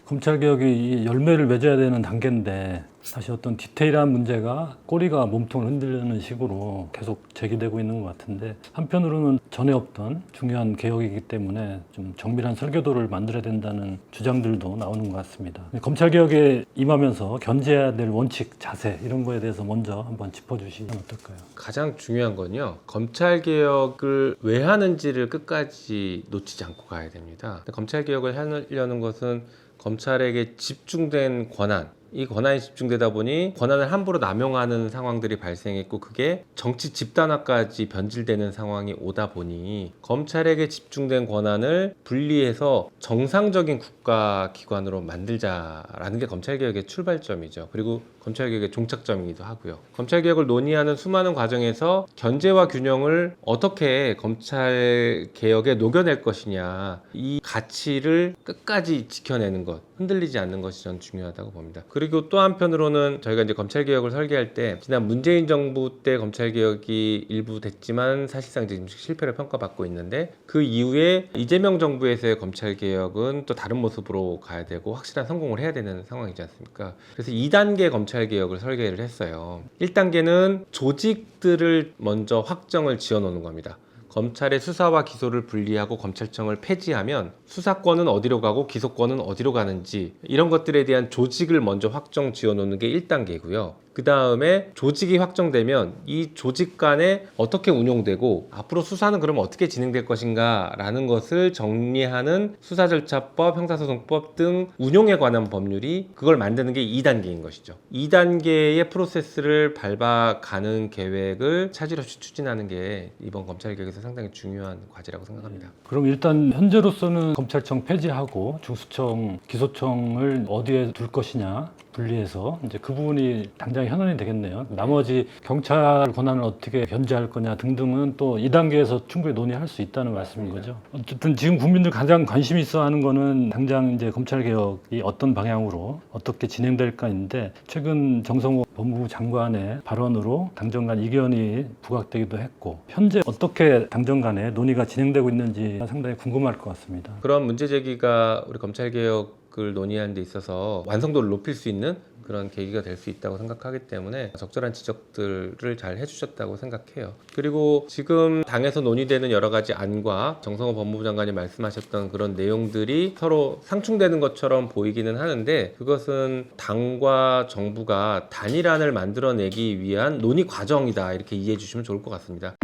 검찰개혁이 이 열매를 맺어야 되는 단계인데 사실 어떤 디테일한 문제가 꼬리가 몸통을 흔들려는 식으로 계속 제기되고 있는 것 같은데, 한편으로는 전에 없던 중요한 개혁이기 때문에 좀 정밀한 설계도를 만들어야 된다는 주장들도 나오는 것 같습니다. 검찰개혁에 임하면서 견제해야 될 원칙, 자세 이런 거에 대해서 먼저 한번 짚어주시면 어떨까요? 가장 중요한 건요, 검찰개혁을 왜 하는지를 끝까지 놓치지 않고 가야 됩니다. 검찰개혁을 하려는 것은 검찰에게 집중된 권한, 이 권한이 집중되다 보니 권한을 함부로 남용하는 상황들이 발생했고, 그게 정치 집단화까지 변질되는 상황이 오다 보니 검찰에게 집중된 권한을 분리해서 정상적인 국가기관으로 만들자라는 게 검찰개혁의 출발점이죠. 그리고 검찰개혁의 종착점이기도 하고요. 검찰개혁을 논의하는 수많은 과정에서 견제와 균형을 어떻게 검찰개혁에 녹여낼 것이냐, 이 가치를 끝까지 지켜내는 것, 흔들리지 않는 것이 전 중요하다고 봅니다. 그리고 또 한편으로는 저희가 이제 검찰개혁을 설계할 때, 지난 문재인 정부 때 검찰개혁이 일부 됐지만 사실상 지금 실패를 평가받고 있는데, 그 이후에 이재명 정부에서의 검찰개혁은 또 다른 모습으로 가야 되고 확실한 성공을 해야 되는 상황이지 않습니까? 그래서 2단계 검찰개혁을 설계를 했어요. 1단계는 조직들을 먼저 확정을 지어놓는 겁니다. 검찰의 수사와 기소를 분리하고 검찰청을 폐지하면 수사권은 어디로 가고 기소권은 어디로 가는지, 이런 것들에 대한 조직을 먼저 확정 지어놓는 게 1단계고요. 그 다음에 조직이 확정되면 이 조직 간에 어떻게 운용되고 앞으로 수사는 그럼 어떻게 진행될 것인가 라는 것을 정리하는 수사절차법, 형사소송법 등 운용에 관한 법률이, 그걸 만드는 게 2단계인 것이죠. 2단계의 프로세스를 밟아가는 계획을 차질 없이 추진하는 게 이번 검찰개혁에서 상당히 중요한 과제라고 생각합니다. 그럼 일단 현재로서는 검찰청 폐지하고 중수청, 기소청을 어디에 둘 것이냐 분리해서 이제 그 부분이 당장 현안이 되겠네요. 나머지 경찰 권한을 어떻게 견제할 거냐 등등은 또 2단계에서 충분히 논의할 수 있다는 말씀인 거죠. 어쨌든 지금 국민들 가장 관심 있어 하는 거는 당장 이제 검찰개혁이 어떤 방향으로 어떻게 진행될까인데, 최근 정성호 법무부 장관의 발언으로 당정 간 이견이 부각되기도 했고, 현재 어떻게 당정 간에 논의가 진행되고 있는지 상당히 궁금할 것 같습니다. 그런 문제 제기가 우리 검찰개혁을 논의하는 데 있어서 완성도를 높일 수 있는 그런 계기가 될 수 있다고 생각하기 때문에 적절한 지적들을 잘 해주셨다고 생각해요. 그리고 지금 당에서 논의되는 여러 가지 안과 정성호 법무부 장관이 말씀하셨던 그런 내용들이 서로 상충되는 것처럼 보이기는 하는데, 그것은 당과 정부가 단일안을 만들어내기 위한 논의 과정이다, 이렇게 이해해 주시면 좋을 것 같습니다.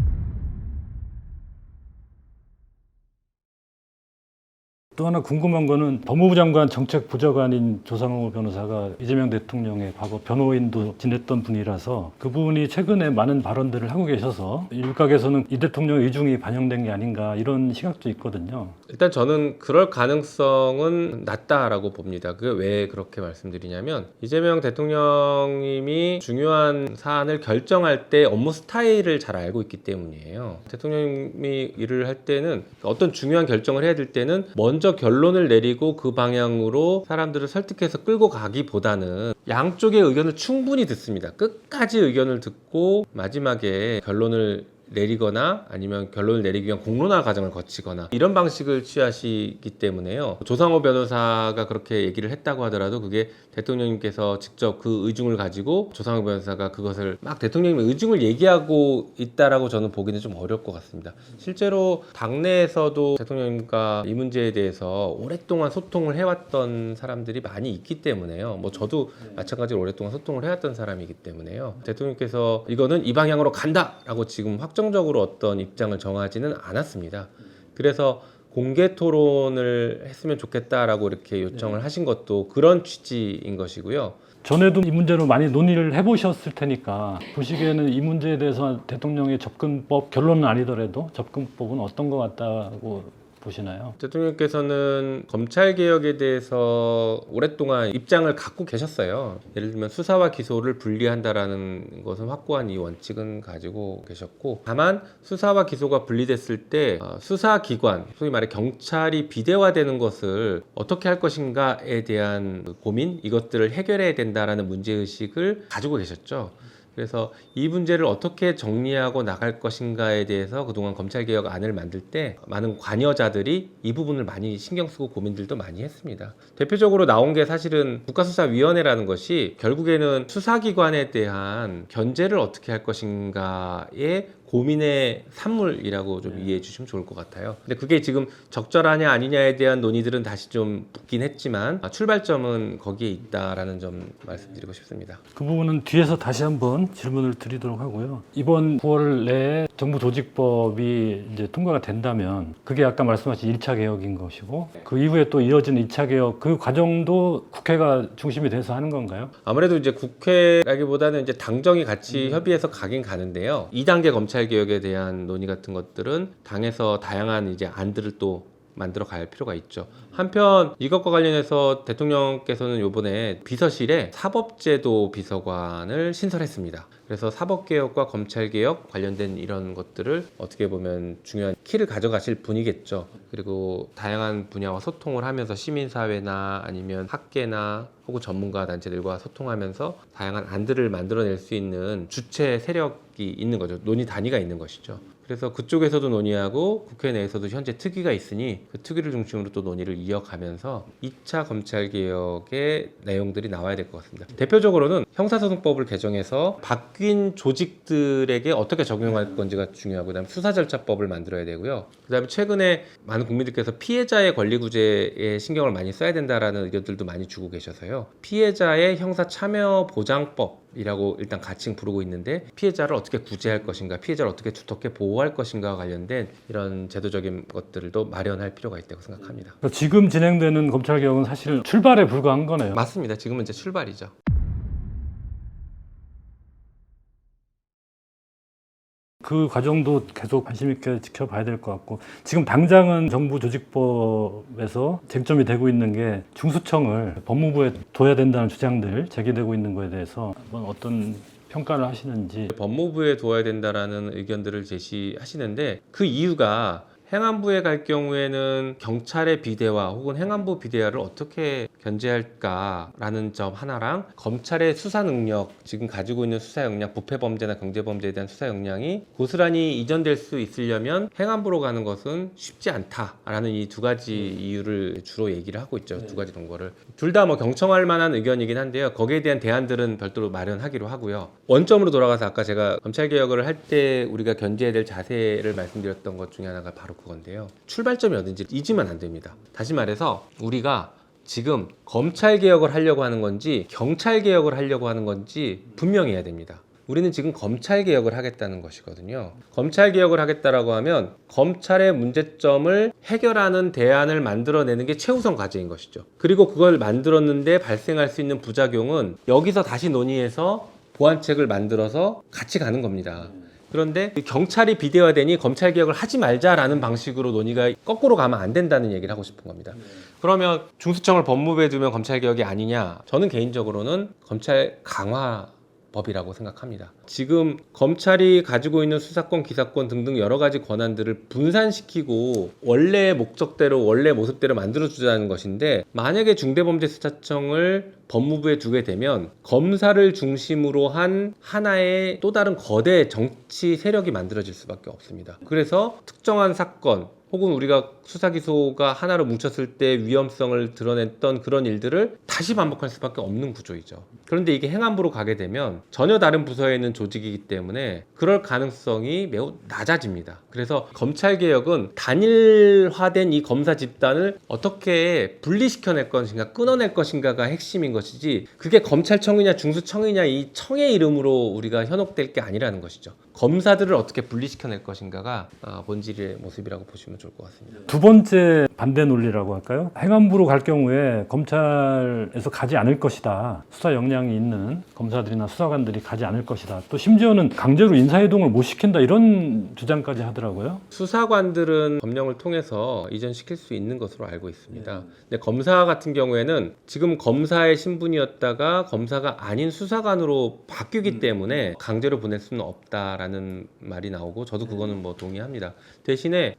또 하나 궁금한 거는, 법무부 장관 정책부좌관인 조상호 변호사가 이재명 대통령의 과거 변호인도 지냈던 분이라서 그분이 최근에 많은 발언들을 하고 계셔서 일각에서는 이 대통령의 의중이 반영된 게 아닌가 이런 시각도 있거든요. 일단 저는 그럴 가능성은 낮다라고 봅니다. 그게 왜 그렇게 말씀드리냐면, 이재명 대통령님이 중요한 사안을 결정할 때 업무 스타일을 잘 알고 있기 때문이에요. 대통령님이 일을 할 때는, 어떤 중요한 결정을 해야 될 때는 먼저 결론을 내리고 그 방향으로 사람들을 설득해서 끌고 가기보다는 양쪽의 의견을 충분히 듣습니다. 끝까지 의견을 듣고 마지막에 결론을 내리거나 아니면 결론을 내리기 위한 공론화 과정을 거치거나, 이런 방식을 취하시기 때문에요. 조상호 변호사가 그렇게 얘기를 했다고 하더라도 그게 대통령님께서 직접 그 의중을 가지고 조상호 변호사가 그것을 막 대통령님의 의중을 얘기하고 있다라고 저는 보기는 좀 어려울 것 같습니다. 실제로 당내에서도 대통령님과 이 문제에 대해서 오랫동안 소통을 해왔던 사람들이 많이 있기 때문에요. 뭐 저도 마찬가지로 오랫동안 소통을 해왔던 사람이기 때문에요. 대통령께서 이거는 이 방향으로 간다라고 지금 확정적으로 어떤 입장을 정하지는 않았습니다. 그래서 공개 토론을 했으면 좋겠다라고 이렇게 요청을 하신 것도 그런 취지인 것이고요. 전에도 이 문제로 많이 논의를 해보셨을 테니까 보시기에는 이 문제에 대해서 대통령의 접근법, 결론은 아니더라도 접근법은 어떤 것 같다고 보시나요? 대통령께서는 검찰개혁에 대해서 오랫동안 입장을 갖고 계셨어요. 예를 들면 수사와 기소를 분리한다라는 것은 확고한 이 원칙은 가지고 계셨고, 다만 수사와 기소가 분리됐을 때 수사기관, 소위 말해 경찰이 비대화되는 것을 어떻게 할 것인가에 대한 고민, 이것들을 해결해야 된다라는 문제의식을 가지고 계셨죠. 그래서 이 문제를 어떻게 정리하고 나갈 것인가에 대해서 그동안 검찰개혁안을 만들 때 많은 관여자들이 이 부분을 많이 신경 쓰고 고민들도 많이 했습니다. 대표적으로 나온 게 사실은 국가수사위원회라는 것이 결국에는 수사기관에 대한 견제를 어떻게 할 것인가에 고민의 산물이라고 좀 이해해 주시면 좋을 것 같아요. 근데 그게 지금 적절하냐 아니냐에 대한 논의들은 다시 좀 붙긴 했지만 출발점은 거기에 있다라는 점 말씀드리고 싶습니다. 그 부분은 뒤에서 다시 한번 질문을 드리도록 하고요. 이번 9월 내에 정부 조직법이 이제 통과가 된다면 그게 아까 말씀하신 1차 개혁인 것이고 그 이후에 또 이어지는 2차 개혁 그 과정도 국회가 중심이 돼서 하는 건가요? 아무래도 이제 국회라기보다는 이제 당정이 같이 협의해서 가긴 가는데요. 2단계 검찰 개혁에 대한 논의 같은 것들은 당에서 다양한 이제 안들을 또 만들어 갈 필요가 있죠. 한편 이것과 관련해서 대통령께서는 요번에 비서실에 사법제도 비서관을 신설했습니다. 그래서 사법개혁과 검찰개혁 관련된 이런 것들을 어떻게 보면 중요한 키를 가져가실 분이겠죠. 그리고 다양한 분야와 소통을 하면서 시민사회나 아니면 학계나 혹은 전문가 단체들과 소통하면서 다양한 안들을 만들어낼 수 있는 주체 세력이 있는 거죠. 논의 단위가 있는 것이죠. 그래서 그쪽에서도 논의하고 국회 내에서도 현재 특위가 있으니 그 특위를 중심으로 또 논의를 이어가면서 2차 검찰개혁의 내용들이 나와야 될 것 같습니다. 대표적으로는 형사소송법을 개정해서 바뀐 조직들에게 어떻게 적용할 건지가 중요하고 그다음에 수사절차법을 만들어야 되고요. 그다음에 최근에 많은 국민들께서 피해자의 권리구제에 신경을 많이 써야 된다라는 의견들도 많이 주고 계셔서요. 피해자의 형사참여보장법 이라고 일단 가칭 부르고 있는데 피해자를 어떻게 구제할 것인가, 피해자를 어떻게 두텁게 보호할 것인가와 관련된 이런 제도적인 것들도 마련할 필요가 있다고 생각합니다. 그러니까 지금 진행되는 검찰 개혁은 사실 출발에 불과한 거네요. 맞습니다. 지금은 이제 출발이죠. 그 과정도 계속 관심 있게 지켜봐야 될 것 같고 지금 당장은 정부 조직법에서 쟁점이 되고 있는 게 중수청을 법무부에 둬야 된다는 주장들 제기되고 있는 거에 대해서 한번 어떤 평가를 하시는지. 법무부에 둬야 된다라는 의견들을 제시하시는데 그 이유가 행안부에 갈 경우에는 경찰의 비대화 혹은 행안부 비대화를 어떻게 견제할까라는 점 하나랑 검찰의 수사 능력, 지금 가지고 있는 수사 역량, 부패 범죄나 경제 범죄에 대한 수사 역량이 고스란히 이전될 수 있으려면 행안부로 가는 것은 쉽지 않다라는 이 두 가지 이유를 주로 얘기를 하고 있죠. 두 가지 동거를. 둘 다 뭐 경청할 만한 의견이긴 한데요. 거기에 대한 대안들은 별도로 마련하기로 하고요. 원점으로 돌아가서 아까 제가 검찰 개혁을 할 때 우리가 견제해야 될 자세를 말씀드렸던 것 중에 하나가 바로 그건데요. 출발점이 어딘지 잊으면 안 됩니다. 다시 말해서 우리가 지금 검찰 개혁을 하려고 하는 건지 경찰 개혁을 하려고 하는 건지 분명히 해야 됩니다. 우리는 지금 검찰 개혁을 하겠다는 것이거든요. 검찰 개혁을 하겠다라고 하면 검찰의 문제점을 해결하는 대안을 만들어내는 게 최우선 과제인 것이죠. 그리고 그걸 만들었는데 발생할 수 있는 부작용은 여기서 다시 논의해서 보완책을 만들어서 같이 가는 겁니다. 그런데 경찰이 비대화되니 검찰 개혁을 하지 말자라는 방식으로 논의가 거꾸로 가면 안 된다는 얘기를 하고 싶은 겁니다. 그러면 중수청을 법무부에 두면 검찰 개혁이 아니냐? 저는 개인적으로는 검찰 강화 법이라고 생각합니다. 지금 검찰이 가지고 있는 수사권, 기사권 등등 여러 가지 권한들을 분산시키고 원래 목적대로, 원래 모습대로 만들어주자는 것인데 만약에 중대범죄수사청을 법무부에 두게 되면 검사를 중심으로 한 하나의 또 다른 거대 정치 세력이 만들어질 수밖에 없습니다. 그래서 특정한 사건 혹은 우리가 수사기소가 하나로 뭉쳤을 때 위험성을 드러냈던 그런 일들을 다시 반복할 수밖에 없는 구조이죠. 그런데 이게 행안부로 가게 되면 전혀 다른 부서에 있는 조직이기 때문에 그럴 가능성이 매우 낮아집니다. 그래서 검찰개혁은 단일화된 이 검사 집단을 어떻게 분리시켜낼 것인가, 끊어낼 것인가가 핵심인 것이지 그게 검찰청이냐 중수청이냐 이 청의 이름으로 우리가 현혹될 게 아니라는 것이죠. 검사들을 어떻게 분리시켜낼 것인가가 본질의 모습이라고 보시면 좋을 것 같습니다. 두 번째 반대 논리라고 할까요? 행안부로 갈 경우에 검찰에서 가지 않을 것이다. 수사 역량이 있는 검사들이나 수사관들이 가지 않을 것이다. 또 심지어는 강제로 인사이동을 못 시킨다 이런 주장까지 하더라고요. 수사관들은 법령을 통해서 이전시킬 수 있는 것으로 알고 있습니다. 근데 검사 같은 경우에는 지금 검사의 신분이었다가 검사가 아닌 수사관으로 바뀌기 때문에 강제로 보낼 수는 없다라는 말이 나오고 저도 그거는 뭐 동의합니다. 대신에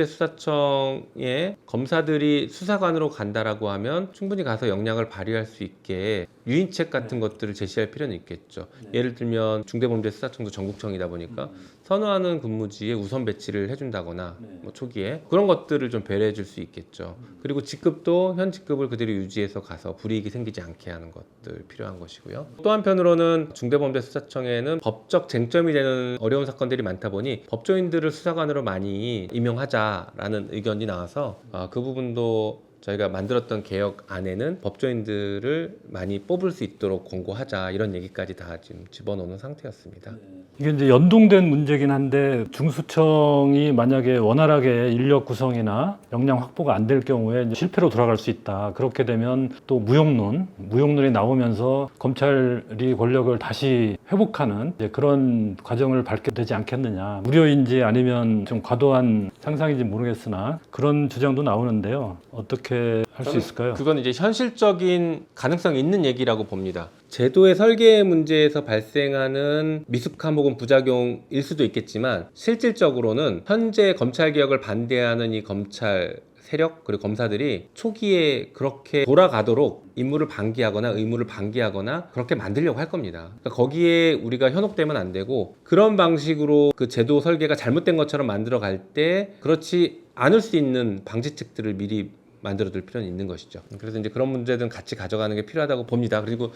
중대범죄수사청에 검사들이 수사관으로 간다라고 하면 충분히 가서 역량을 발휘할 수 있게 유인책 같은 것들을 제시할 필요는 있겠죠. 예를 들면 중대범죄수사청도 전국청이다 보니까 선호하는 근무지에 우선 배치를 해준다거나 뭐 초기에 그런 것들을 좀 배려해 줄 수 있겠죠. 그리고 직급도 현 직급을 그대로 유지해서 가서 불이익이 생기지 않게 하는 것들 필요한 것이고요. 또 한편으로는 중대범죄수사청에는 법적 쟁점이 되는 어려운 사건들이 많다 보니 법조인들을 수사관으로 많이 임용하자라는 의견이 나와서 그 부분도 저희가 만들었던 개혁 안에는 법조인들을 많이 뽑을 수 있도록 권고하자 이런 얘기까지 다 지금 집어넣는 상태였습니다. 이게 이제 연동된 문제긴 한데 중수청이 만약에 원활하게 인력 구성이나 역량 확보가 안 될 경우에 이제 실패로 돌아갈 수 있다. 그렇게 되면 또 무용론이 나오면서 검찰이 권력을 다시 회복하는 이제 그런 과정을 밟게 되지 않겠느냐. 우려인지 아니면 좀 과도한 상상인지 모르겠으나 그런 주장도 나오는데요. 어떻게 할 수 있을까요? 그건 이제 현실적인 가능성 있는 얘기라고 봅니다. 제도의 설계 문제에서 발생하는 미숙함 혹은 부작용일 수도 있겠지만 실질적으로는 현재 검찰 개혁을 반대하는 이 검찰 세력 그리고 검사들이 초기에 그렇게 돌아가도록 임무를 방기하거나 의무를 방기하거나 그렇게 만들려고 할 겁니다. 그러니까 거기에 우리가 현혹되면 안 되고 그런 방식으로 그 제도 설계가 잘못된 것처럼 만들어 갈 때 그렇지 않을 수 있는 방지책들을 미리 만들어둘 필요는 있는 것이죠. 그래서 이제 그런 문제들은 같이 가져가는 게 필요하다고 봅니다. 그리고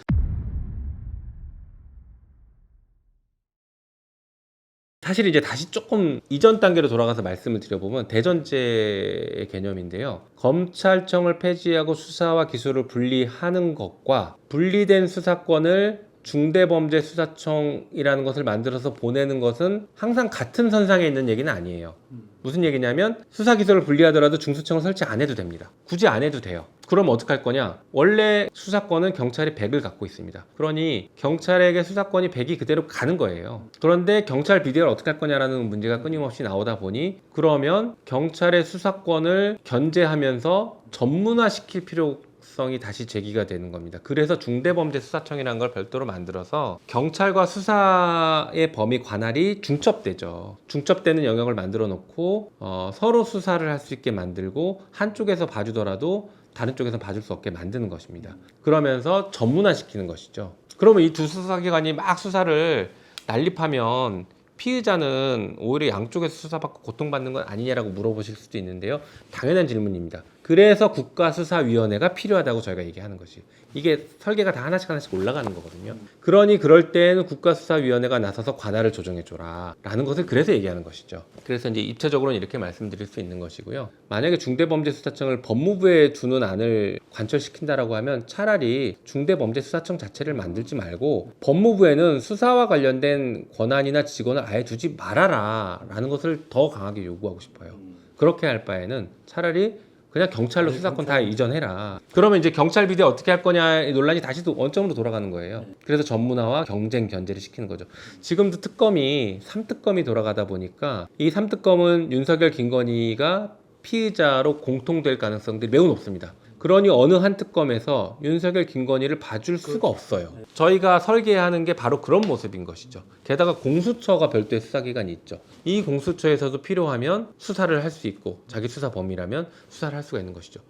사실 이제 다시 조금 이전 단계로 돌아가서 말씀을 드려보면 대전제의 개념인데요. 검찰청을 폐지하고 수사와 기소를 분리하는 것과 분리된 수사권을 중대범죄수사청이라는 것을 만들어서 보내는 것은 항상 같은 선상에 있는 얘기는 아니에요. 무슨 얘기냐면 수사 기소를 분리하더라도 중수청을 설치 안 해도 됩니다. 굳이 안 해도 돼요. 그럼 어떡할 거냐? 원래 수사권은 경찰이 100을 갖고 있습니다. 그러니 경찰에게 수사권이 100이 그대로 가는 거예요. 그런데 경찰 비대를 어떻게 할 거냐라는 문제가 끊임없이 나오다 보니 그러면 경찰의 수사권을 견제하면서 전문화시킬 필요성이 다시 제기가 되는 겁니다. 그래서 중대범죄수사청이라는 걸 별도로 만들어서 경찰과 수사의 범위 관할이 중첩되죠. 중첩되는 영역을 만들어 놓고 서로 수사를 할 수 있게 만들고 한쪽에서 봐주더라도 다른 쪽에서 봐줄 수 없게 만드는 것입니다. 그러면서 전문화시키는 것이죠. 그러면 이 두 수사기관이 막 수사를 난립하면 피의자는 오히려 양쪽에서 수사받고 고통받는 건 아니냐라고 물어보실 수도 있는데요. 당연한 질문입니다. 그래서 국가수사위원회가 필요하다고 저희가 얘기하는 것이 이게 설계가 다 하나씩 올라가는 거거든요. 그러니 그럴 때는 국가수사위원회가 나서서 관할을 조정해줘라 라는 것을 그래서 얘기하는 것이죠. 그래서 이제 입체적으로는 이렇게 말씀드릴 수 있는 것이고요. 만약에 중대범죄수사청을 법무부에 주는 안을 관철시킨다라고 하면 차라리 중대범죄수사청 자체를 만들지 말고 법무부에는 수사와 관련된 권한이나 직원을 아예 두지 말아라 라는 것을 더 강하게 요구하고 싶어요. 그렇게 할 바에는 차라리 그냥 경찰로 수사권 다 이전해라. 그러면 이제 경찰 비대 어떻게 할 거냐 논란이 다시 또 원점으로 돌아가는 거예요. 그래서 전문화와 경쟁 견제를 시키는 거죠. 지금도 특검이 3특검이 돌아가다 보니까 이 3특검은 윤석열, 김건희가 피의자로 공통될 가능성들이 매우 높습니다. 그러니 어느 한 특검에서 윤석열, 김건희를 봐줄 수가 없어요. 저희가 설계하는 게 바로 그런 모습인 것이죠. 게다가 공수처가 별도의 수사기관이 있죠. 이 공수처에서도 필요하면 수사를 할 수 있고 자기 수사 범위라면 수사를 할 수가 있는 것이죠.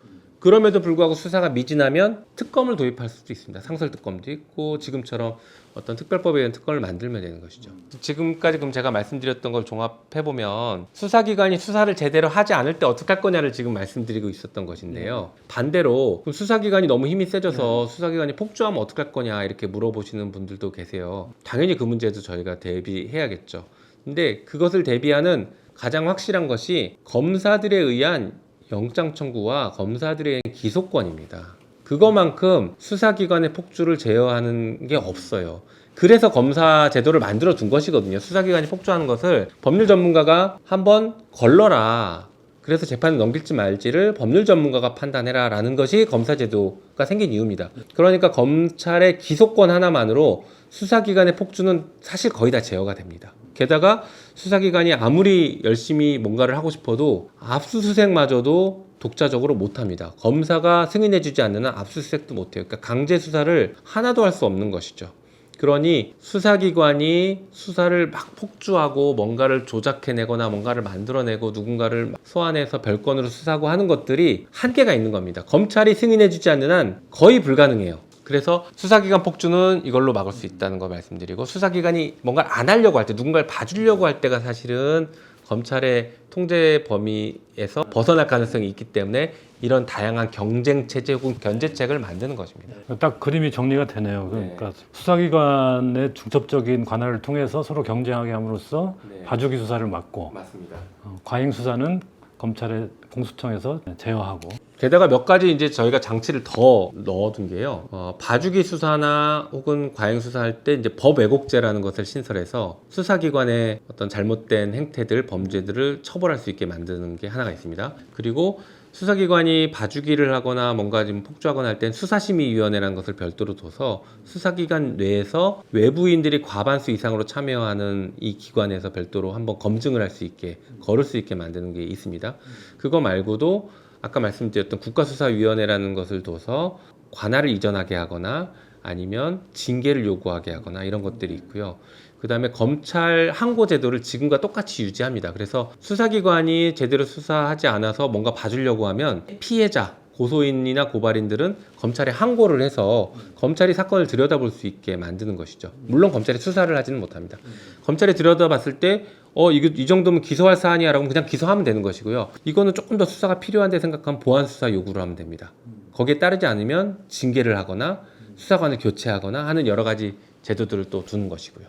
그럼에도 불구하고 수사가 미진하면 특검을 도입할 수도 있습니다. 상설특검도 있고 지금처럼 어떤 특별법에 의한 특검을 만들면 되는 것이죠. 지금까지 그럼 제가 말씀드렸던 걸 종합해보면 수사기관이 수사를 제대로 하지 않을 때 어떻게 할 거냐를 지금 말씀드리고 있었던 것인데요. 반대로 그럼 수사기관이 너무 힘이 세져서 수사기관이 폭주하면 어떻게 할 거냐 이렇게 물어보시는 분들도 계세요. 당연히 그 문제도 저희가 대비해야겠죠. 근데 그것을 대비하는 가장 확실한 것이 검사들에 의한 영장 청구와 검사들에 의한 기소권입니다. 그것만큼 수사기관의 폭주를 제어하는 게 없어요. 그래서 검사 제도를 만들어 둔 것이거든요. 수사기관이 폭주하는 것을 법률 전문가가 한번 걸러라. 그래서 재판을 넘길지 말지를 법률 전문가가 판단해라 라는 것이 검사 제도가 생긴 이유입니다. 그러니까 검찰의 기소권 하나만으로 수사기관의 폭주는 사실 거의 다 제어가 됩니다. 게다가 수사기관이 아무리 열심히 뭔가를 하고 싶어도 압수수색마저도 독자적으로 못합니다. 검사가 승인해주지 않는 한 압수수색도 못해요. 그러니까 강제 수사를 하나도 할 수 없는 것이죠. 그러니 수사기관이 수사를 막 폭주하고 뭔가를 조작해내거나 뭔가를 만들어내고 누군가를 막 소환해서 별건으로 수사하고 하는 것들이 한계가 있는 겁니다. 검찰이 승인해주지 않는 한 거의 불가능해요. 그래서 수사기관 폭주는 이걸로 막을 수 있다는 거 말씀드리고, 수사기관이 뭔가를 안 하려고 할 때, 누군가를 봐주려고 할 때가 사실은 검찰의 통제 범위에서 벗어날 가능성이 있기 때문에 이런 다양한 경쟁 체제 혹은 견제책을 만드는 것입니다. 딱 그림이 정리가 되네요. 그러니까 수사기관의 중첩적인 관할을 통해서 서로 경쟁하게 함으로써 봐주기 수사를 막고, 맞습니다. 과잉 수사는 검찰의 공수처에서 제어하고. 게다가 몇 가지 이제 저희가 장치를 더 넣어둔 게요. 봐주기 수사나 혹은 과잉 수사할 때 이제 법 왜곡죄라는 것을 신설해서 수사기관의 어떤 잘못된 행태들, 범죄들을 처벌할 수 있게 만드는 게 하나가 있습니다. 그리고 수사기관이 봐주기를 하거나 뭔가 좀 폭주하거나 할 땐 수사심의위원회라는 것을 별도로 둬서 수사기관 내에서 외부인들이 과반수 이상으로 참여하는 이 기관에서 별도로 한번 검증을 할 수 있게, 거를 수 있게 만드는 게 있습니다. 그거 말고도 아까 말씀드렸던 국가수사위원회라는 것을 둬서 관할을 이전하게 하거나 아니면 징계를 요구하게 하거나 이런 것들이 있고요. 그 다음에 검찰 항고 제도를 지금과 똑같이 유지합니다. 그래서 수사기관이 제대로 수사하지 않아서 뭔가 봐주려고 하면 피해자, 고소인이나 고발인들은 검찰에 항고를 해서 검찰이 사건을 들여다볼 수 있게 만드는 것이죠. 물론 검찰이 수사를 하지는 못합니다. 검찰이 들여다봤을 때 이 정도면 기소할 사안이야 라고 그냥 기소하면 되는 것이고요. 이거는 조금 더 수사가 필요한데 생각하면 보완 수사 요구를 하면 됩니다. 거기에 따르지 않으면 징계를 하거나 수사관을 교체하거나 하는 여러 가지 제도들을 또 두는 것이고요.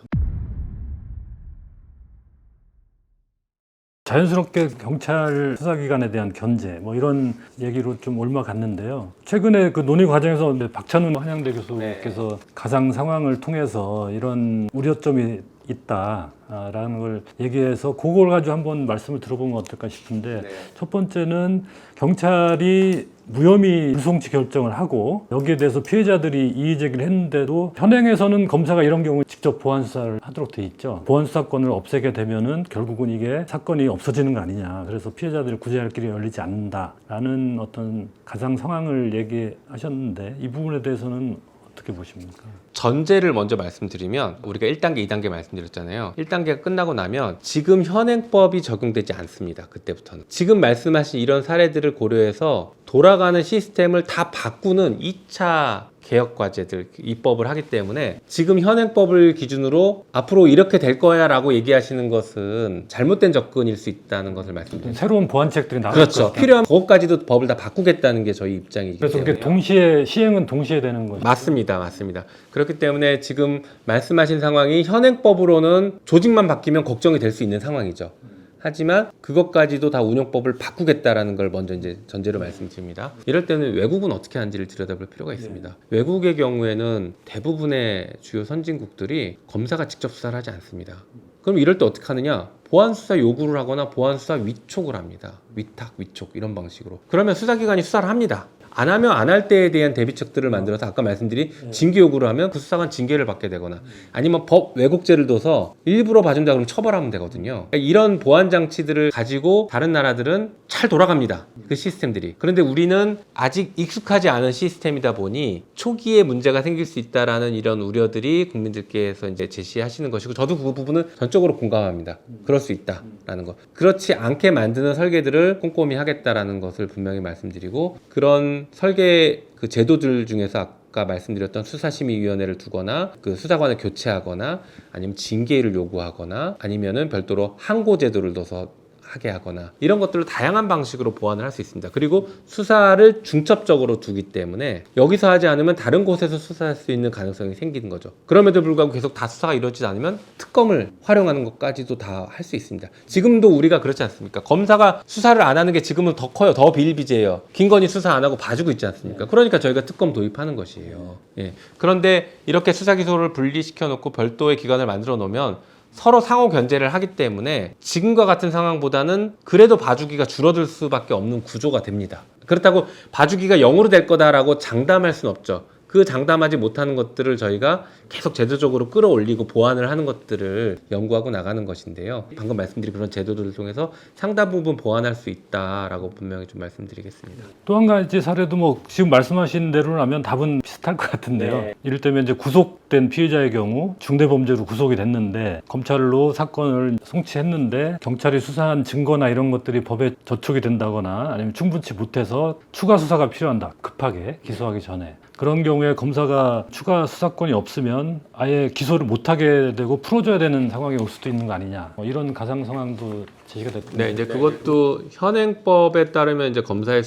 자연스럽게 경찰 수사기관에 대한 견제 이런 얘기로 좀 옮아갔는데요. 최근에 그 논의 과정에서 박찬훈 한양대 교수께서 가상 상황을 통해서 이런 우려점이 있다라는 걸 얘기해서 그걸 가지고 한번 말씀을 들어보면 어떨까 싶은데, 첫 번째는 경찰이 무혐의 불송치 결정을 하고 여기에 대해서 피해자들이 이의 제기를 했는데도 현행에서는 검사가 이런 경우 직접 보안 수사를 하도록 돼 있죠. 보안 수사권을 없애게 되면은 결국은 이게 사건이 없어지는 거 아니냐. 그래서 피해자들을 구제할 길이 열리지 않는다라는 어떤 가상 상황을 얘기하셨는데, 이 부분에 대해서는 어떻게 보십니까? 전제를 먼저 말씀드리면, 우리가 1단계, 2단계 말씀드렸잖아요. 1단계가 끝나고 나면 지금 현행법이 적용되지 않습니다. 그때부터는. 지금 말씀하신 이런 사례들을 고려해서 돌아가는 시스템을 다 바꾸는 2차 개혁 과제들, 입법을 하기 때문에 지금 현행법을 기준으로 앞으로 이렇게 될 거야 라고 얘기하시는 것은 잘못된 접근일 수 있다는 것을 말씀드립니다. 새로운 보완책들이 나올 그렇죠. 것이다. 필요한 그것까지도 법을 다 바꾸겠다는 게 저희 입장이기 그래서 때문에. 그게 동시에 시행은 동시에 되는 거죠. 맞습니다. 맞습니다. 그렇기 때문에 지금 말씀하신 상황이 현행법으로는 조직만 바뀌면 걱정이 될 수 있는 상황이죠. 하지만 그것까지도 다 운영법을 바꾸겠다라는 걸 먼저 이제 전제로 말씀드립니다. 이럴 때는 외국은 어떻게 하는지를 들여다볼 필요가 있습니다. 외국의 경우에는 대부분의 주요 선진국들이 검사가 직접 수사를 하지 않습니다. 그럼 이럴 때 어떻게 하느냐? 보안 수사 요구를 하거나 보안 수사 위촉을 합니다. 위탁, 위촉 이런 방식으로. 그러면 수사기관이 수사를 합니다. 안 하면 안 할 때에 대한 대비책들을 만들어서 아까 말씀드린 징계 요구를 하면 그 수사관 징계를 받게 되거나, 아니면 법 왜곡죄를 둬서 일부러 봐준다 그러면 처벌하면 되거든요. 이런 보안 장치들을 가지고 다른 나라들은 잘 돌아갑니다. 그 시스템들이. 그런데 우리는 아직 익숙하지 않은 시스템이다 보니 초기에 문제가 생길 수 있다라는 이런 우려들이 국민들께서 이제 제시하시는 것이고, 저도 그 부분은 전적으로 공감합니다. 그럴 수 있다라는 것. 그렇지 않게 만드는 설계들을 꼼꼼히 하겠다라는 것을 분명히 말씀드리고, 그런 설계 그 제도들 중에서 아까 말씀드렸던 수사심의위원회를 두거나 그 수사관을 교체하거나 아니면 징계를 요구하거나 아니면은 별도로 항고 제도를 둬서 하게 하거나 이런 것들로 다양한 방식으로 보완을 할 수 있습니다. 그리고 수사를 중첩적으로 두기 때문에 여기서 하지 않으면 다른 곳에서 수사할 수 있는 가능성이 생기는 거죠. 그럼에도 불구하고 계속 다 수사가 이루어지지 않으면 특검을 활용하는 것까지도 다 할 수 있습니다. 지금도 우리가 그렇지 않습니까? 검사가 수사를 안 하는 게 지금은 더 커요. 더 비일비재해요. 김건희 수사 안 하고 봐주고 있지 않습니까? 그러니까 저희가 특검 도입하는 것이에요. 예. 그런데 이렇게 수사 기소를 분리시켜 놓고 별도의 기관을 만들어 놓으면 서로 상호 견제를 하기 때문에 지금과 같은 상황보다는 그래도 봐주기가 줄어들 수밖에 없는 구조가 됩니다. 그렇다고 봐주기가 0으로 될 거다라고 장담할 수는 없죠. 그 장담하지 못하는 것들을 저희가 계속 제도적으로 끌어올리고 보완을 하는 것들을 연구하고 나가는 것인데요. 방금 말씀드린 그런 제도들을 통해서 상당 부분 보완할 수 있다라고 분명히 좀 말씀드리겠습니다. 또 한 가지 사례도 뭐 지금 말씀하신 대로라면 답은 비슷할 것 같은데요. 네. 이를테면 이제 구속된 피해자의 경우 중대범죄로 구속이 됐는데 검찰로 사건을 송치했는데 경찰이 수사한 증거나 이런 것들이 법에 저촉이 된다거나 아니면 충분치 못해서 추가 수사가 필요한다. 급하게 기소하기 전에. 그런 경우에 검사가 추가 수사권이 없으면 아예 기소를 못하게 되고 풀어줘야 되는 상황이 올 수도 있는 거 아니냐. 뭐 이런 가상 상황도 제시가 됐거든요. 네, 이제 그것도 현행법에 따르면 이제 검사의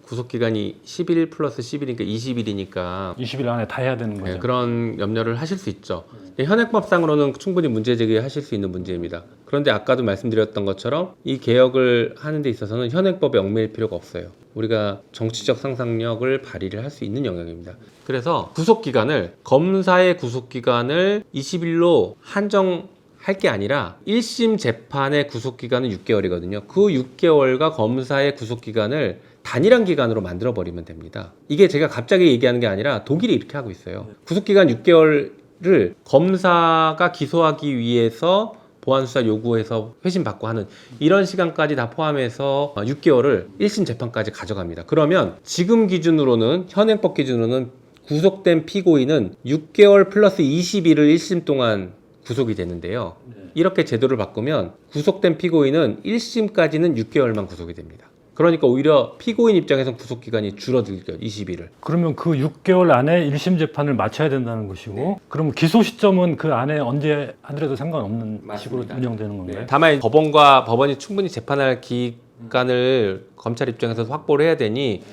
구속 기간이 11 플러스 10일이니까 20일이니까 20일 안에 다 해야 되는 거죠. 네, 그런 염려를 하실 수 있죠. 현행법상으로는 충분히 문제 제기하실 수 있는 문제입니다. 그런데 아까도 말씀드렸던 것처럼 이 개혁을 하는 데 있어서는 현행법에 얽매일 필요가 없어요. 우리가 정치적 상상력을 발휘를 할 수 있는 영역입니다. 그래서 구속기간을 검사의 구속기간을 20일로 한정할 게 아니라 1심 재판의 구속기간은 6개월이거든요. 그 6개월과 검사의 구속기간을 단일한 기간으로 만들어버리면 됩니다. 이게 제가 갑자기 얘기하는 게 아니라 독일이 이렇게 하고 있어요. 구속기간 6개월을 검사가 기소하기 위해서 보안수사 요구해서 회신 받고 하는 이런 시간까지 다 포함해서 6개월을 1심 재판까지 가져갑니다. 그러면 지금 기준으로는 현행법 기준으로는 구속된 피고인은 6개월 플러스 20일을 1심 동안 구속이 되는데요. 이렇게 제도를 바꾸면 구속된 피고인은 1심까지는 6개월만 구속이 됩니다. 그러니까 오히려 피고인 입장에서는 구속기간이 줄어들죠. 20일을. 그러면 그 6개월 안에 1심 재판을 마쳐야 된다는 것이고 네. 그러면 기소 시점은 그 안에 언제 하더라도 상관없는 맞습니다. 식으로 운영되는 건가요? 네. 다만 법원이 충분히 재판할 기간을 검찰 입장에서 확보를 해야 되니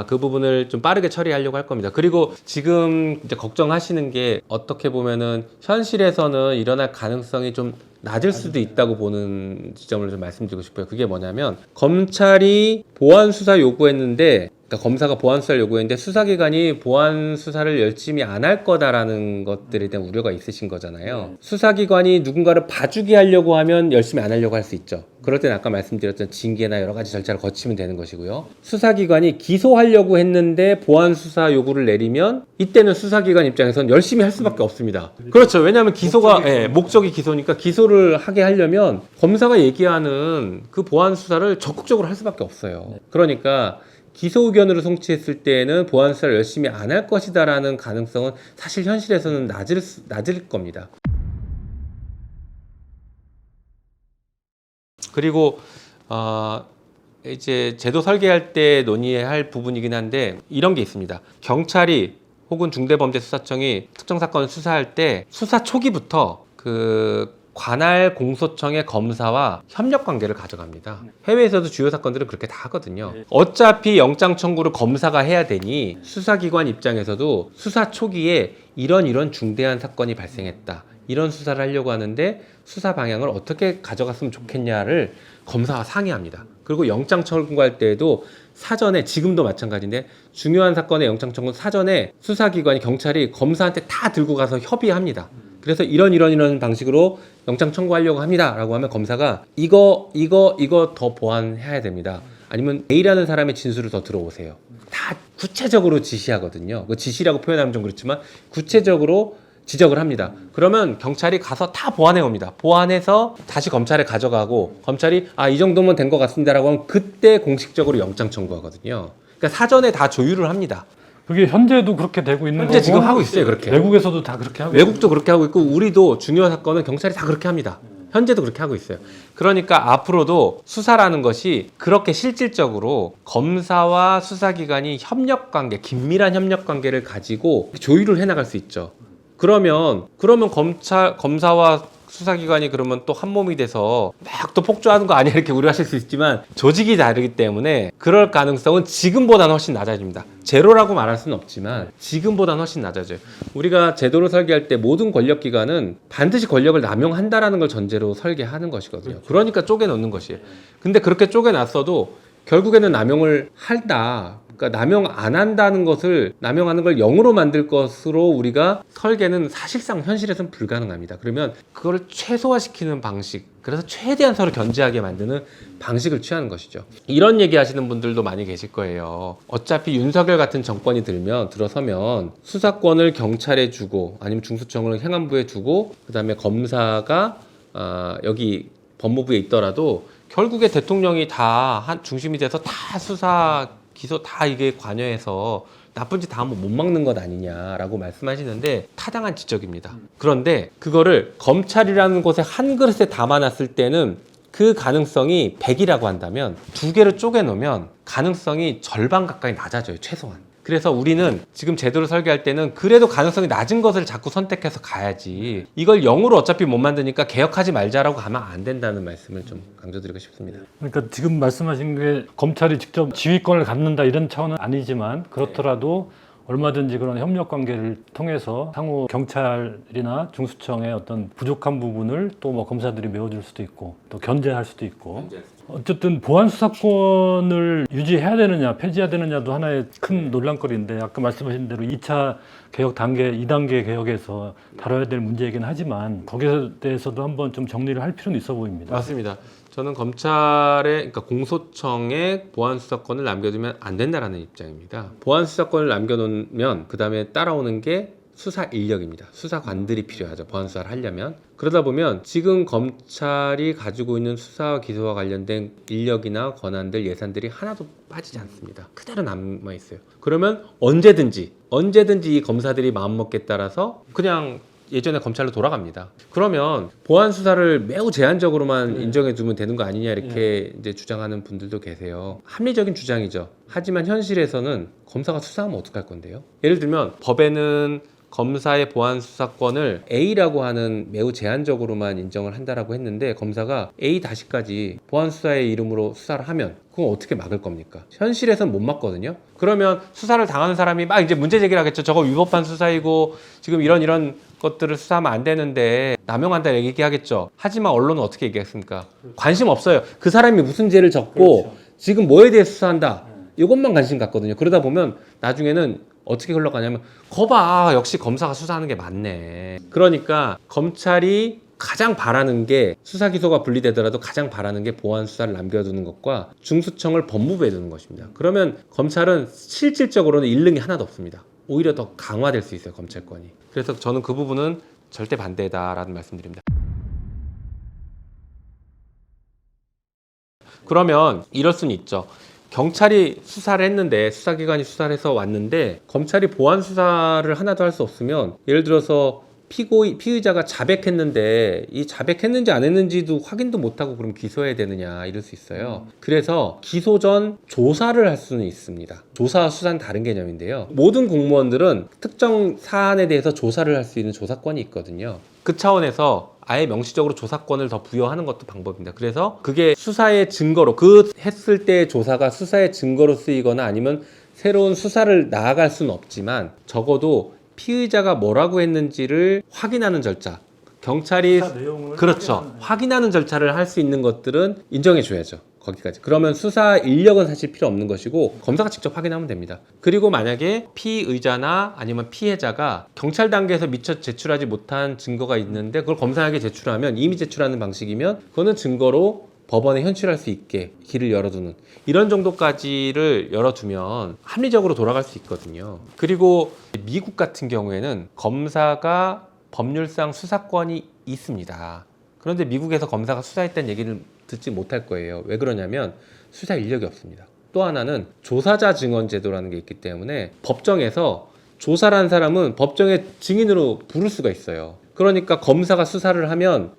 그 부분을 좀 빠르게 처리하려고 할 겁니다. 그리고 지금 이제 걱정하시는 게 어떻게 보면은 현실에서는 일어날 가능성이 좀 낮을 수도 있다고 보는 지점을 좀 말씀드리고 싶어요. 그게 뭐냐면 검찰이 보안 수사 요구했는데 그러니까 검사가 보안 수사를 요구했는데 수사기관이 보안 수사를 열심히 안 할 거다라는 것들에 대한 우려가 있으신 거잖아요. 수사기관이 누군가를 봐주게 하려고 하면 열심히 안 하려고 할 수 있죠. 그럴 때는 아까 말씀드렸던 징계나 여러 가지 절차를 거치면 되는 것이고요. 수사기관이 기소하려고 했는데 보안 수사 요구를 내리면 이때는 수사기관 입장에서는 열심히 할 수밖에 없습니다. 그렇죠. 왜냐하면 기소가 목적이 기소니까 기소를 하게 하려면 검사가 얘기하는 그 보안 수사를 적극적으로 할 수밖에 없어요. 그러니까 기소 의견으로 송치했을 때에는 보안 수사를 열심히 안 할 것이다라는 가능성은 사실 현실에서는 낮을 겁니다. 그리고 이제 제도 설계할 때 논의해야 할 부분이긴 한데 이런 게 있습니다. 경찰이 혹은 중대범죄수사청이 특정 사건을 수사할 때 수사 초기부터 그 관할 공소청의 검사와 협력 관계를 가져갑니다. 해외에서도 주요 사건들은 그렇게 다 하거든요. 어차피 영장 청구를 검사가 해야 되니 수사기관 입장에서도 수사 초기에 이런 중대한 사건이 발생했다. 이런 수사를 하려고 하는데 수사 방향을 어떻게 가져갔으면 좋겠냐를 검사와 상의합니다. 그리고 영장 청구할 때에도 사전에 지금도 마찬가지인데 중요한 사건의 영장 청구 사전에 수사기관이 경찰이 검사한테 다 들고 가서 협의합니다. 그래서 이런 방식으로 영장 청구하려고 합니다 라고 하면 검사가 이거 더 보완해야 됩니다. 아니면 A라는 사람의 진술을 더 들어오세요. 다 구체적으로 지시하거든요. 그 지시라고 표현하면 좀 그렇지만 구체적으로 지적을 합니다. 그러면 경찰이 가서 다 보완해 옵니다. 보완해서 다시 검찰에 가져가고 검찰이 이 정도면 된 것 같습니다 라고 하면 그때 공식적으로 영장 청구하거든요. 그러니까 사전에 다 조율을 합니다. 그게 현재도 그렇게 되고 있는 현재 거고 지금 하고 있어요. 그렇게. 외국에서도 다 그렇게 하고 외국도 그렇게 하고 있고 우리도 중요한 사건은 경찰이 다 그렇게 합니다. 현재도 그렇게 하고 있어요. 그러니까 앞으로도 수사라는 것이 그렇게 실질적으로 검사와 수사기관이 협력관계, 긴밀한 협력관계를 가지고 조율을 해나갈 수 있죠. 그러면 검사와 수사기관이 그러면 또 한 몸이 돼서 막 또 폭주하는 거 아니야 이렇게 우려하실 수 있지만 조직이 다르기 때문에 그럴 가능성은 지금보다는 훨씬 낮아집니다. 제로라고 말할 수는 없지만 지금보다는 훨씬 낮아져요. 우리가 제도를 설계할 때 모든 권력기관은 반드시 권력을 남용한다라는 걸 전제로 설계하는 것이거든요. 그러니까 쪼개놓는 것이에요. 근데 그렇게 쪼개놨어도 결국에는 남용을 한다. 그러니까 남용 안 한다는 것을 남용하는 걸 0으로 만들 것으로 우리가 설계는 사실상 현실에서는 불가능합니다. 그러면 그걸 최소화시키는 방식, 그래서 최대한 서로 견제하게 만드는 방식을 취하는 것이죠. 이런 얘기 하시는 분들도 많이 계실 거예요. 어차피 윤석열 같은 정권이 들어서면 수사권을 경찰에 주고 아니면 중수청을 행안부에 두고 그다음에 검사가 여기 법무부에 있더라도 결국에 대통령이 다 중심이 돼서 다 수사 기소 다 이게 관여해서 나쁜 짓 다 하면 못 막는 것 아니냐라고 말씀하시는데 타당한 지적입니다. 그런데 그거를 검찰이라는 곳에 한 그릇에 담아놨을 때는 그 가능성이 100이라고 한다면 두 개를 쪼개놓으면 가능성이 절반 가까이 낮아져요, 최소한. 그래서 우리는 지금 제도를 설계할 때는 그래도 가능성이 낮은 것을 자꾸 선택해서 가야지 이걸 0으로 어차피 못 만드니까 개혁하지 말자라고 가면 안 된다는 말씀을 좀 강조드리고 싶습니다. 그러니까 지금 말씀하신 게 검찰이 직접 지휘권을 갖는다 이런 차원은 아니지만 그렇더라도 얼마든지 그런 협력 관계를 통해서 향후 경찰이나 중수청의 어떤 부족한 부분을 또 뭐 검사들이 메워줄 수도 있고 또 견제할 수도 있고 어쨌든 보안 수사권을 유지해야 되느냐 폐지해야 되느냐도 하나의 큰 논란거리인데 아까 말씀하신 대로 2차 개혁 단계, 2단계 개혁에서 다뤄야 될 문제이긴 하지만 거기에 대해서도 한번 좀 정리를 할 필요는 있어 보입니다. 맞습니다. 저는 검찰의 그러니까 공소청에 보안 수사권을 남겨두면 안 된다라는 입장입니다. 보안 수사권을 남겨놓으면 그 다음에 따라오는 게 수사 인력입니다. 수사관들이 필요하죠. 보안 수사를 하려면. 그러다 보면 지금 검찰이 가지고 있는 수사와 기소와 관련된 인력이나 권한들, 예산들이 하나도 빠지지 않습니다. 그대로 남아 있어요. 그러면 언제든지 이 검사들이 마음먹기에 따라서 그냥 예전에 검찰로 돌아갑니다. 그러면 보안 수사를 매우 제한적으로만 인정해 두면 되는 거 아니냐 이렇게 이제 주장하는 분들도 계세요. 합리적인 주장이죠. 하지만 현실에서는 검사가 수사하면 어떡할 건데요? 예를 들면 법에는 검사의 보안 수사권을 A라고 하는 매우 제한적으로만 인정을 한다라고 했는데 검사가 A-까지 보안 수사의 이름으로 수사를 하면 그건 어떻게 막을 겁니까? 현실에서는 못 막거든요. 그러면 수사를 당하는 사람이 막 이제 문제 제기를 하겠죠. 저거 위법한 수사이고 지금 이런 것들을 수사하면 안 되는데 남용한다 얘기하겠죠. 하지만 언론은 어떻게 얘기했습니까? 관심 없어요. 그 사람이 무슨 죄를 졌고 지금 뭐에 대해 수사한다. 이것만 관심 갖거든요. 그러다 보면 나중에는 어떻게 흘러가냐면 거봐 역시 검사가 수사하는 게 맞네. 그러니까 검찰이 가장 바라는 게 수사 기소가 분리되더라도 가장 바라는 게 보안 수사를 남겨두는 것과 중수청을 법무부에 두는 것입니다. 그러면 검찰은 실질적으로는 잃는 게 하나도 없습니다. 오히려 더 강화될 수 있어요, 검찰권이. 그래서 저는 그 부분은 절대 반대다라는 말씀드립니다. 그러면 이럴 수는 있죠. 경찰이 수사를 했는데 수사기관이 수사를 해서 왔는데 검찰이 보안 수사를 하나도 할 수 없으면 예를 들어서 피의자가 자백했는데 이 자백했는지 안 했는지도 확인도 못하고 그럼 기소해야 되느냐 이럴 수 있어요. 그래서 기소 전 조사를 할 수는 있습니다. 조사와 수사는 다른 개념인데요. 모든 공무원들은 특정 사안에 대해서 조사를 할 수 있는 조사권이 있거든요. 그 차원에서 아예 명시적으로 조사권을 더 부여하는 것도 방법입니다. 그래서 그게 수사의 증거로 그 했을 때 조사가 수사의 증거로 쓰이거나 아니면 새로운 수사를 나아갈 수는 없지만 적어도 피의자가 뭐라고 했는지를 확인하는 절차, 경찰이 그렇죠. 확인하는 절차를 할 수 있는 것들은 인정해 줘야죠. 거기까지. 그러면 수사 인력은 사실 필요 없는 것이고 검사가 직접 확인하면 됩니다. 그리고 만약에 피의자나 아니면 피해자가 경찰 단계에서 미처 제출하지 못한 증거가 있는데 그걸 검사에게 제출하면 이미 제출하는 방식이면 그거는 증거로 법원에 현출할 수 있게 길을 열어두는 이런 정도까지를 열어두면 합리적으로 돌아갈 수 있거든요. 그리고 미국 같은 경우에는 검사가 법률상 수사권이 있습니다. 그런데 미국에서 검사가 수사했다는 얘기를 듣지 못할 거예요. 왜 그러냐면 수사 인력이 없습니다. 또 하나는 조사자 증언 제도라는 게 있기 때문에 법정에서 조사를 한 사람은 법정에 증인으로 부를 수가 있어요. 그러니까 검사가 수사를 하면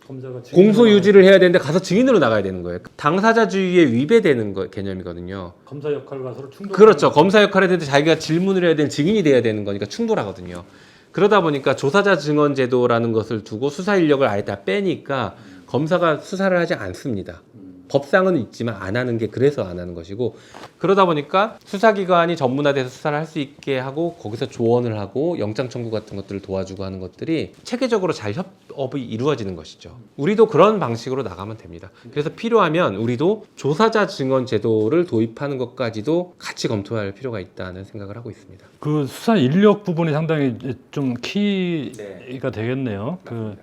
공소 유지를 해야 되는데 가서 증인으로 나가야 되는 거예요. 당사자주의에 위배되는 개념이거든요. 검사 역할과 서로 충돌. 그렇죠. 검사 역할을 해야 되는데 자기가 질문을 해야 되는 증인이 돼야 되는 거니까 충돌하거든요. 그러다 보니까 조사자 증언 제도라는 것을 두고 수사 인력을 아예 다 빼니까 검사가 수사를 하지 않습니다. 법상은 있지만 안 하는 게 그래서 안 하는 것이고, 그러다 보니까 수사기관이 전문화돼서 수사를 할 수 있게 하고 거기서 조언을 하고 영장 청구 같은 것들을 도와주고 하는 것들이 체계적으로 잘 협업이 이루어지는 것이죠. 우리도 그런 방식으로 나가면 됩니다. 그래서 필요하면 우리도 조사자 증언 제도를 도입하는 것까지도 같이 검토할 필요가 있다는 생각을 하고 있습니다. 그 수사 인력 부분이 상당히 좀 키가 되겠네요. 그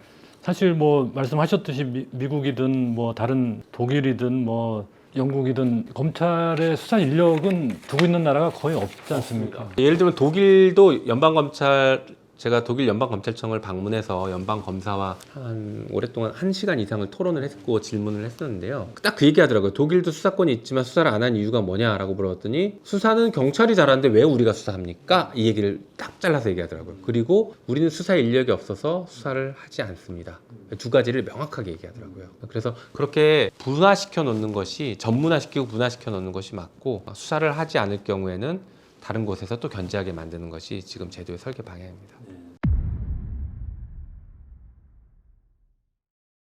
사실 뭐 말씀하셨듯이 미국이든 뭐 다른 독일이든 뭐 영국이든 검찰의 수사 인력은 두고 있는 나라가 거의 없지 않습니까? 예를 들면 독일도 연방검찰, 제가 독일 연방검찰청을 방문해서 연방검사와 한 오랫동안 1시간 이상을 토론을 했고 질문을 했었는데요. 딱 그 얘기 하더라고요. 독일도 수사권이 있지만 수사를 안 한 이유가 뭐냐라고 물어봤더니 수사는 경찰이 잘하는데 왜 우리가 수사합니까? 이 얘기를 딱 잘라서 얘기하더라고요. 그리고 우리는 수사 인력이 없어서 수사를 하지 않습니다. 두 가지를 명확하게 얘기하더라고요. 그래서 그렇게 분화시켜 놓는 것이, 전문화시키고 분화시켜 놓는 것이 맞고, 수사를 하지 않을 경우에는 다른 곳에서 또 견제하게 만드는 것이 지금 제도의 설계 방향입니다.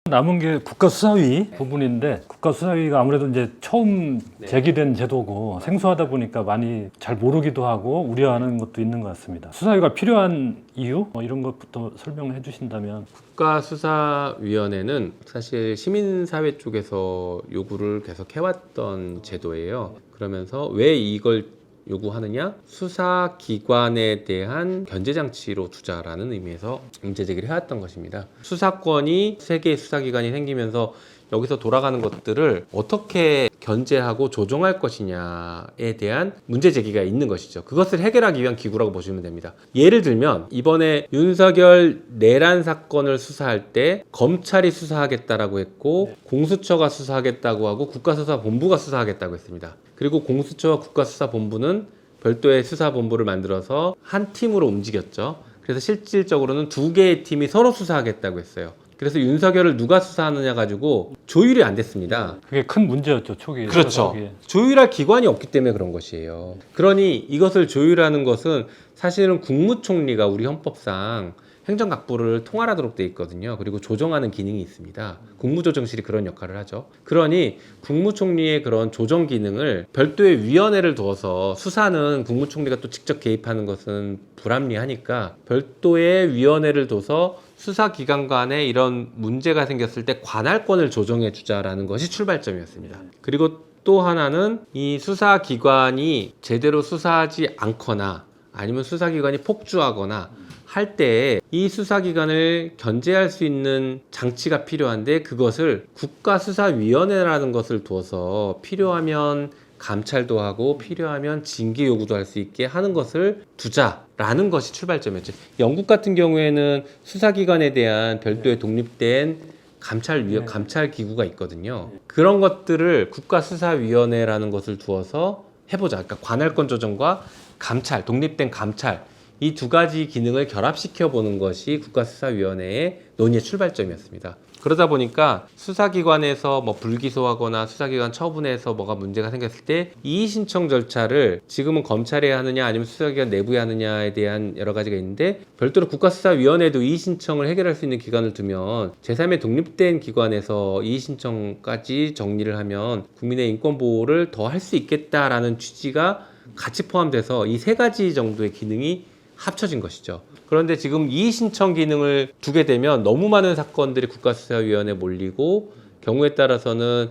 남은 게 국가수사위 부분인데, 국가수사위가 아무래도 이제 처음 제기된 제도고 생소하다 보니까 많이 잘 모르기도 하고 우려하는 것도 있는 것 같습니다. 수사위가 필요한 이유 이런 것부터 설명해 주신다면. 국가수사위원회는 사실 시민사회 쪽에서 요구를 계속 해왔던 제도예요. 그러면서 왜 이걸 요구하느냐? 수사기관에 대한 견제장치로 두자라는 의미에서 문제제기를 해왔던 것입니다. 수사권이 3개의 수사기관이 생기면서 여기서 돌아가는 것들을 어떻게 견제하고 조정할 것이냐에 대한 문제제기가 있는 것이죠. 그것을 해결하기 위한 기구라고 보시면 됩니다. 예를 들면 이번에 윤석열 내란 사건을 수사할 때 검찰이 수사하겠다라고 했고 공수처가 수사하겠다고 하고 국가수사본부가 수사하겠다고 했습니다. 그리고 공수처와 국가수사본부는 별도의 수사본부를 만들어서 한 팀으로 움직였죠. 그래서 실질적으로는 2개의 팀이 서로 수사하겠다고 했어요. 그래서 윤석열을 누가 수사하느냐 가지고 조율이 안 됐습니다. 그게 큰 문제였죠, 초기에. 그렇죠. 조율할 기관이 없기 때문에 그런 것이에요. 그러니 이것을 조율하는 것은 사실은 국무총리가 우리 헌법상 행정각부를 통할하도록 돼 있거든요. 그리고 조정하는 기능이 있습니다. 국무조정실이 그런 역할을 하죠. 그러니 국무총리의 그런 조정 기능을 별도의 위원회를 두어서, 수사는 국무총리가 또 직접 개입하는 것은 불합리하니까 별도의 위원회를 둬서 수사기관 간에 이런 문제가 생겼을 때 관할권을 조정해 주자라는 것이 출발점이었습니다. 그리고 또 하나는 이 수사기관이 제대로 수사하지 않거나 아니면 수사기관이 폭주하거나 할 때 이 수사기관을 견제할 수 있는 장치가 필요한데, 그것을 국가수사위원회라는 것을 두어서 필요하면 감찰도 하고 필요하면 징계 요구도 할 수 있게 하는 것을 두자라는 것이 출발점이었죠. 영국 같은 경우에는 수사기관에 대한 별도의 독립된 감찰 기구가 있거든요. 그런 것들을 국가수사위원회라는 것을 두어서 해보자. 그러니까 관할권 조정과 감찰, 독립된 감찰, 이 2가지 기능을 결합시켜 보는 것이 국가수사위원회의 논의의 출발점이었습니다. 그러다 보니까 수사기관에서 뭐 불기소하거나 수사기관 처분에서 뭐가 문제가 생겼을 때 이의 신청 절차를 지금은 검찰이 하느냐 아니면 수사기관 내부에 하느냐에 대한 여러 가지가 있는데, 별도로 국가수사위원회도 이의 신청을 해결할 수 있는 기관을 두면 제3의 독립된 기관에서 이의 신청까지 정리를 하면 국민의 인권 보호를 더 할 수 있겠다라는 취지가 같이 포함돼서 이 3가지 정도의 기능이 합쳐진 것이죠. 그런데 지금 이의 신청 기능을 두게 되면 너무 많은 사건들이 국가수사위원회에 몰리고, 경우에 따라서는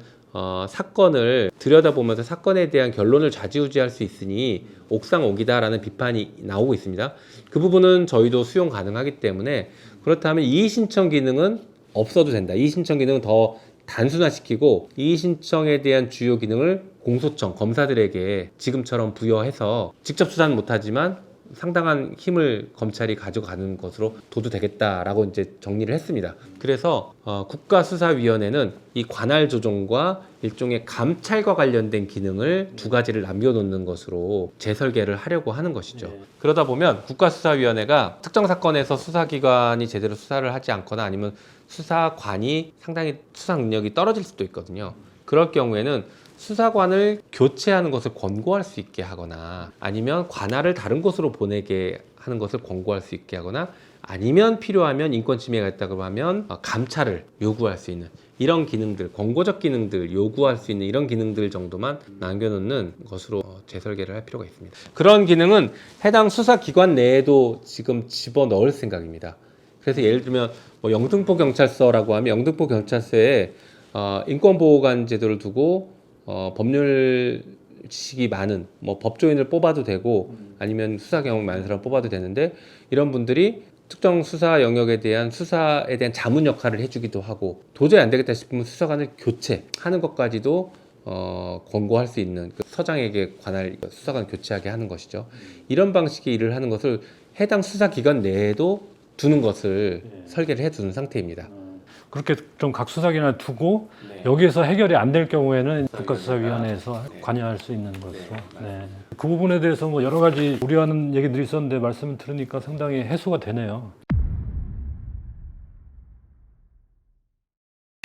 사건을 들여다보면서 사건에 대한 결론을 좌지우지할 수 있으니 옥상옥이다라는 비판이 나오고 있습니다. 그 부분은 저희도 수용 가능하기 때문에, 그렇다면 이의 신청 기능은 없어도 된다. 이의 신청 기능은 더 단순화시키고 이의 신청에 대한 주요 기능을 공소청, 검사들에게 지금처럼 부여해서 직접 수사는 못하지만 상당한 힘을 검찰이 가져가는 것으로 둬도 되겠다라고 이제 정리를 했습니다. 그래서 국가수사위원회는 이 관할 조정과 일종의 감찰과 관련된 기능을 2가지를 남겨놓는 것으로 재설계를 하려고 하는 것이죠. 그러다 보면 국가수사위원회가 특정 사건에서 수사기관이 제대로 수사를 하지 않거나 아니면 수사관이 상당히 수사 능력이 떨어질 수도 있거든요. 그럴 경우에는 수사관을 교체하는 것을 권고할 수 있게 하거나 아니면 관할을 다른 곳으로 보내게 하는 것을 권고할 수 있게 하거나 아니면 필요하면 인권 침해가 있다고 하면 감찰을 요구할 수 있는 이런 기능들, 권고적 기능들 요구할 수 있는 이런 기능들 정도만 남겨놓는 것으로 재설계를 할 필요가 있습니다. 그런 기능은 해당 수사기관 내에도 지금 집어넣을 생각입니다. 그래서 예를 들면 뭐 영등포 경찰서라고 하면 영등포 경찰서에 인권보호관 제도를 두고 법률 지식이 많은 뭐 법조인을 뽑아도 되고 아니면 수사 경험이 많은 사람 뽑아도 되는데 이런 분들이 특정 수사 영역에 대한 수사에 대한 자문 역할을 해주기도 하고 도저히 안 되겠다 싶으면 수사관을 교체하는 것까지도 권고할 수 있는 그 서장에게 관할 수사관 교체하게 하는 것이죠. 이런 방식의 일을 하는 것을 해당 수사기관 내에도 두는 것을 설계를 해두는 상태입니다. 그렇게 좀 각 수사기관을 두고 여기에서 해결이 안 될 경우에는 국가수사위원회에서 관여할 수 있는 것으로. 네. 그 부분에 대해서 뭐 여러 가지 우려하는 얘기들이 있었는데 말씀을 들으니까 상당히 해소가 되네요.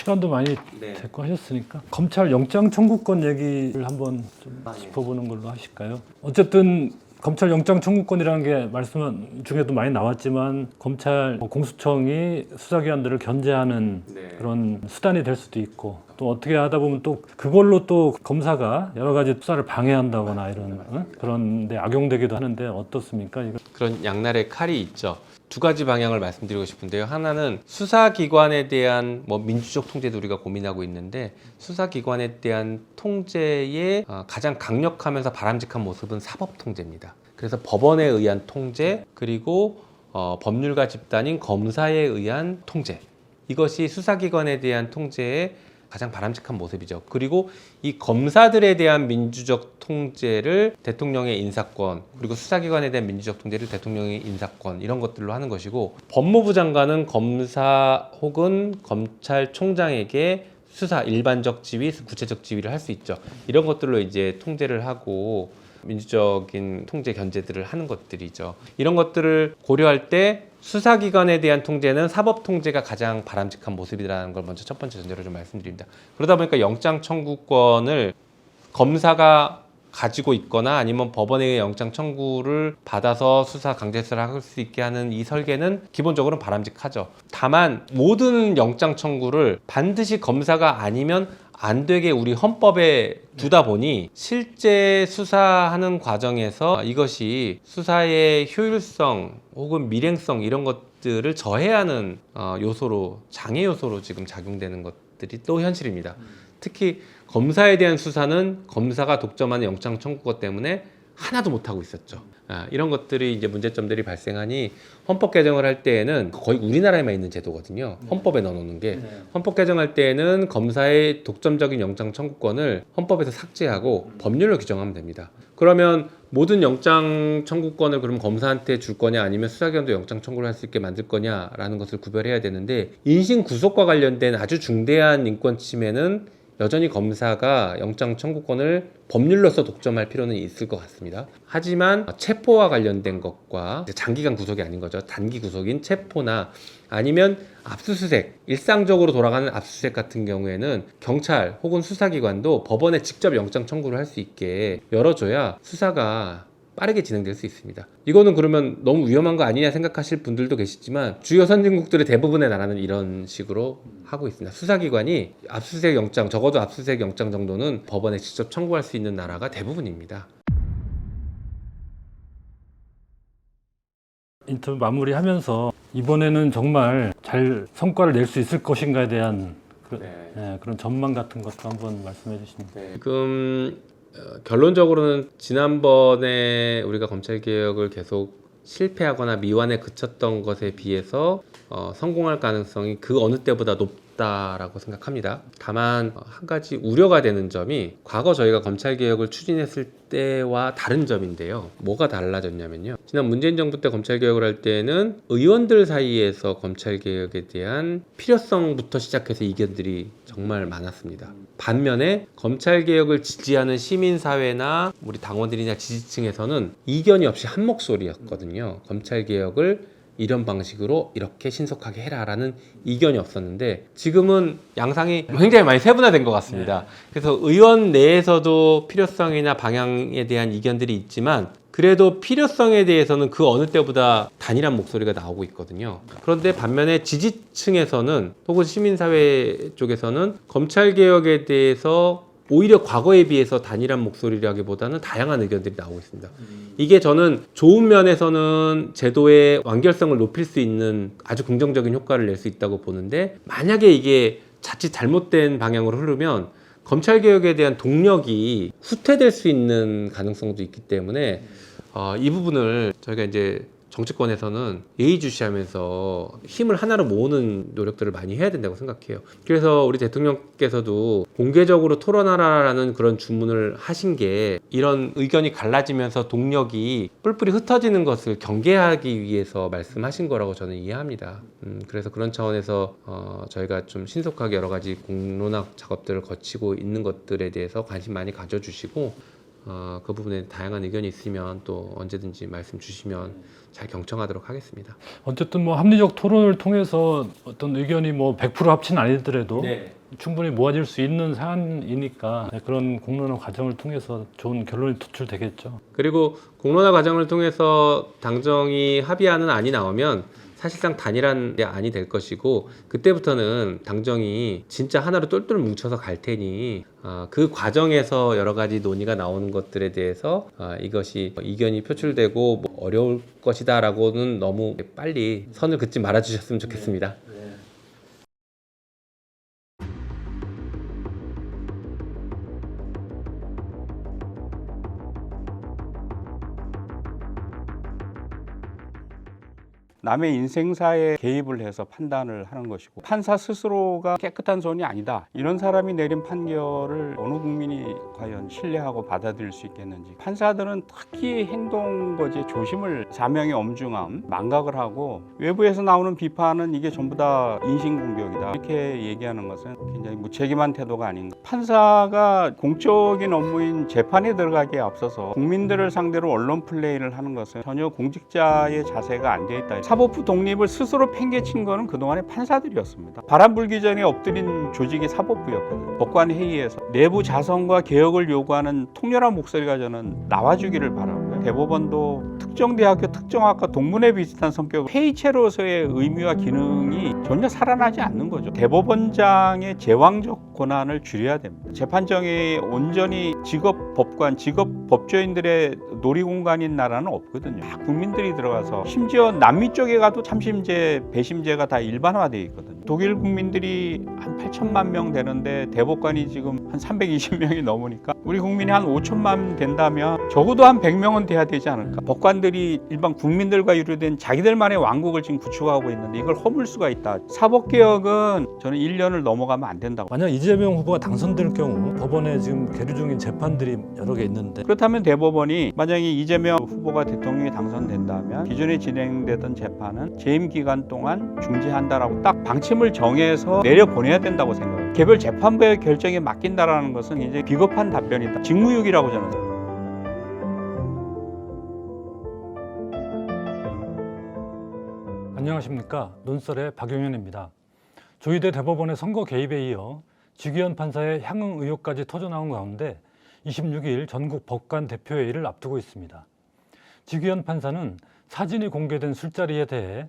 시간도 많이 됐고 하셨으니까 검찰 영장 청구권 얘기를 한번 좀 짚어보는 걸로 하실까요? 어쨌든 검찰 영장 청구권이라는 게 말씀 중에도 많이 나왔지만 검찰 공수청이 수사기관들을 견제하는 그런 수단이 될 수도 있고 또 어떻게 하다 보면 또 그걸로 또 검사가 여러 가지 수사를 방해한다거나 이런 그런 데 악용되기도 하는데 어떻습니까? 이거? 그런 양날의 칼이 있죠. 두 가지 방향을 말씀드리고 싶은데요. 하나는 수사기관에 대한 뭐 민주적 통제도 우리가 고민하고 있는데 수사기관에 대한 통제의 가장 강력하면서 바람직한 모습은 사법통제입니다. 그래서 법원에 의한 통제 그리고 법률가 집단인 검사에 의한 통제 이것이 수사기관에 대한 통제의 가장 바람직한 모습이죠. 그리고 이 검사들에 대한 민주적 통제를 대통령의 인사권 그리고 수사기관에 대한 민주적 통제를 대통령의 인사권 이런 것들로 하는 것이고 법무부 장관은 검사 혹은 검찰총장에게 수사 일반적 지위, 구체적 지위를 할 수 있죠. 이런 것들로 이제 통제를 하고 민주적인 통제 견제들을 하는 것들이죠. 이런 것들을 고려할 때 수사기관에 대한 통제는 사법통제가 가장 바람직한 모습이라는 걸 먼저 첫 번째 전제로 좀 말씀드립니다. 그러다 보니까 영장 청구권을 검사가 가지고 있거나 아니면 법원에 의해 영장 청구를 받아서 수사 강제수사를 할 수 있게 하는 이 설계는 기본적으로 바람직하죠. 다만 모든 영장 청구를 반드시 검사가 아니면 안 되게 우리 헌법에 두다 보니 실제 수사하는 과정에서 이것이 수사의 효율성 혹은 밀행성 이런 것들을 저해하는 요소로 장애 요소로 지금 작용되는 것들이 또 현실입니다. 특히 검사에 대한 수사는 검사가 독점하는 영장 청구권 때문에 하나도 못하고 있었죠. 이런 것들이 이제 문제점들이 발생하니 헌법 개정을 할 때에는 거의 우리나라에만 있는 제도거든요. 헌법에 넣어놓는 게 헌법 개정할 때에는 검사의 독점적인 영장 청구권을 헌법에서 삭제하고 법률로 규정하면 됩니다. 그러면 모든 영장 청구권을 그럼 검사한테 줄 거냐 아니면 수사기관도 영장 청구를 할 수 있게 만들 거냐라는 것을 구별해야 되는데 인신 구속과 관련된 아주 중대한 인권 침해는 여전히 검사가 영장 청구권을 법률로서 독점할 필요는 있을 것 같습니다. 하지만 체포와 관련된 것과 장기간 구속이 아닌 거죠. 단기 구속인 체포나 아니면 압수수색, 일상적으로 돌아가는 압수수색 같은 경우에는 경찰 혹은 수사기관도 법원에 직접 영장 청구를 할 수 있게 열어줘야 수사가 빠르게 진행될 수 있습니다. 이거는 그러면 너무 위험한 거 아니냐 생각하실 분들도 계시지만 주요 선진국들의 대부분의 나라는 이런 식으로 하고 있습니다. 수사기관이 압수수색 영장, 적어도 압수수색 영장 정도는 법원에 직접 청구할 수 있는 나라가 대부분입니다. 인터뷰 마무리하면서 이번에는 정말 잘 성과를 낼 수 있을 것인가에 대한 그런 전망 같은 것도 한번 말씀해 주시면. 지금 결론적으로는 지난번에 우리가 검찰개혁을 계속 실패하거나 미완에 그쳤던 것에 비해서 성공할 가능성이 그 어느 때보다 높다라고 생각합니다. 다만 한 가지 우려가 되는 점이 과거 저희가 검찰개혁을 추진했을 때와 다른 점인데요. 뭐가 달라졌냐면요. 지난 문재인 정부 때 검찰개혁을 할 때는 의원들 사이에서 검찰개혁에 대한 필요성부터 시작해서 이견들이 정말 많았습니다. 반면에 검찰개혁을 지지하는 시민사회나 우리 당원들이나 지지층에서는 이견이 없이 한 목소리였거든요. 검찰개혁을 이런 방식으로 이렇게 신속하게 해라라는 이견이 없었는데 지금은 양상이 굉장히 많이 세분화된 것 같습니다. 그래서 의원 내에서도 필요성이나 방향에 대한 이견들이 있지만 그래도 필요성에 대해서는 그 어느 때보다 단일한 목소리가 나오고 있거든요. 그런데 반면에 지지층에서는 혹은 시민사회 쪽에서는 검찰개혁에 대해서 오히려 과거에 비해서 단일한 목소리라기보다는 다양한 의견들이 나오고 있습니다. 이게 저는 좋은 면에서는 제도의 완결성을 높일 수 있는 아주 긍정적인 효과를 낼 수 있다고 보는데, 만약에 이게 자칫 잘못된 방향으로 흐르면 검찰개혁에 대한 동력이 후퇴될 수 있는 가능성도 있기 때문에 이 부분을 저희가 이제 정치권에서는 예의주시하면서 힘을 하나로 모으는 노력들을 많이 해야 된다고 생각해요. 그래서 우리 대통령께서도 공개적으로 토론하라라는 그런 주문을 하신 게 이런 의견이 갈라지면서 동력이 뿔뿔이 흩어지는 것을 경계하기 위해서 말씀하신 거라고 저는 이해합니다. 그래서 그런 차원에서 저희가 좀 신속하게 여러 가지 공론화 작업들을 거치고 있는 것들에 대해서 관심 많이 가져주시고, 그 부분에 다양한 의견이 있으면 또 언제든지 말씀 주시면 잘 경청하도록 하겠습니다. 어쨌든 뭐 합리적 토론을 통해서 어떤 의견이 뭐 100% 합치는 아니더라도 네. 충분히 모아질 수 있는 사안이니까 그런 공론화 과정을 통해서 좋은 결론이 도출되겠죠. 그리고 공론화 과정을 통해서 당정이 합의하는 안이 나오면 사실상 단일한 안이 될 것이고, 그때부터는 당정이 진짜 하나로 똘똘 뭉쳐서 갈 테니 그 과정에서 여러 가지 논의가 나오는 것들에 대해서 이것이 이견이 표출되고 뭐 어려울 것이다 라고는 너무 빨리 선을 긋지 말아 주셨으면 좋겠습니다. 남의 인생사에 개입을 해서 판단을 하는 것이고, 판사 스스로가 깨끗한 손이 아니다, 이런 사람이 내린 판결을 어느 국민이 과연 신뢰하고 받아들일 수 있겠는지. 판사들은 특히 행동거지에 조심을, 사명의 엄중함, 망각을 하고 외부에서 나오는 비판은 이게 전부 다 인신공격이다 이렇게 얘기하는 것은 굉장히 무책임한 태도가 아닌가. 판사가 공적인 업무인 재판에 들어가기에 앞서서 국민들을 상대로 언론 플레이를 하는 것은 전혀 공직자의 자세가 안 돼 있다. 사법부 독립을 스스로 팽개친 거는 그동안의 판사들이었습니다. 바람 불기 전에 엎드린 조직이 사법부였거든요. 법관회의에서 내부 자성과 개혁을 요구하는 통렬한 목소리가 저는 나와주기를 바라고요. 대법원도 특정 대학교 특정 학과 동문회 비슷한 성격, 회의체로서의 의미와 기능이 전혀 살아나지 않는 거죠. 대법원장의 제왕적 권한을 줄여야 됩니다. 재판정이 온전히 직업 법관, 직업 법조인들의 놀이공간인 나라는 없거든요. 다 국민들이 들어가서, 심지어 남미 쪽에 가도 참심제, 배심제가 다 일반화되어 있거든요. 독일 국민들이 한 8천만 명 되는데 대법관이 지금 한 320명이 넘으니까 우리 국민이 한 5천만 된다면 적어도 한 100명은 돼야 되지 않을까. 법관들이 일반 국민들과 유료된 자기들만의 왕국을 지금 구축하고 있는데 이걸 허물 수가 있다. 사법개혁은 저는 1년을 넘어가면 안 된다고. 만약 이재명 후보가 당선될 경우 법원에 지금 계류 중인 재판들이 여러 개 있는데, 그렇다면 대법원이 만약에 이재명 후보가 대통령이 당선된다면 기존에 진행되던 재판은 재임 기간 동안 중지한다라고 딱 방침을 정해서 내려보내야 된다고 생각해요. 개별 재판부의 결정에 맡긴다라는 것은 이제 비겁한 답변이다. 직무유기라고 저는 생각해요. 안녕하십니까. 논설의 박용현입니다. 조희대 대법원의 선거 개입에 이어 지규현 판사의 향응 의혹까지 터져나온 가운데 26일 전국 법관 대표회의를 앞두고 있습니다. 지규현 판사는 사진이 공개된 술자리에 대해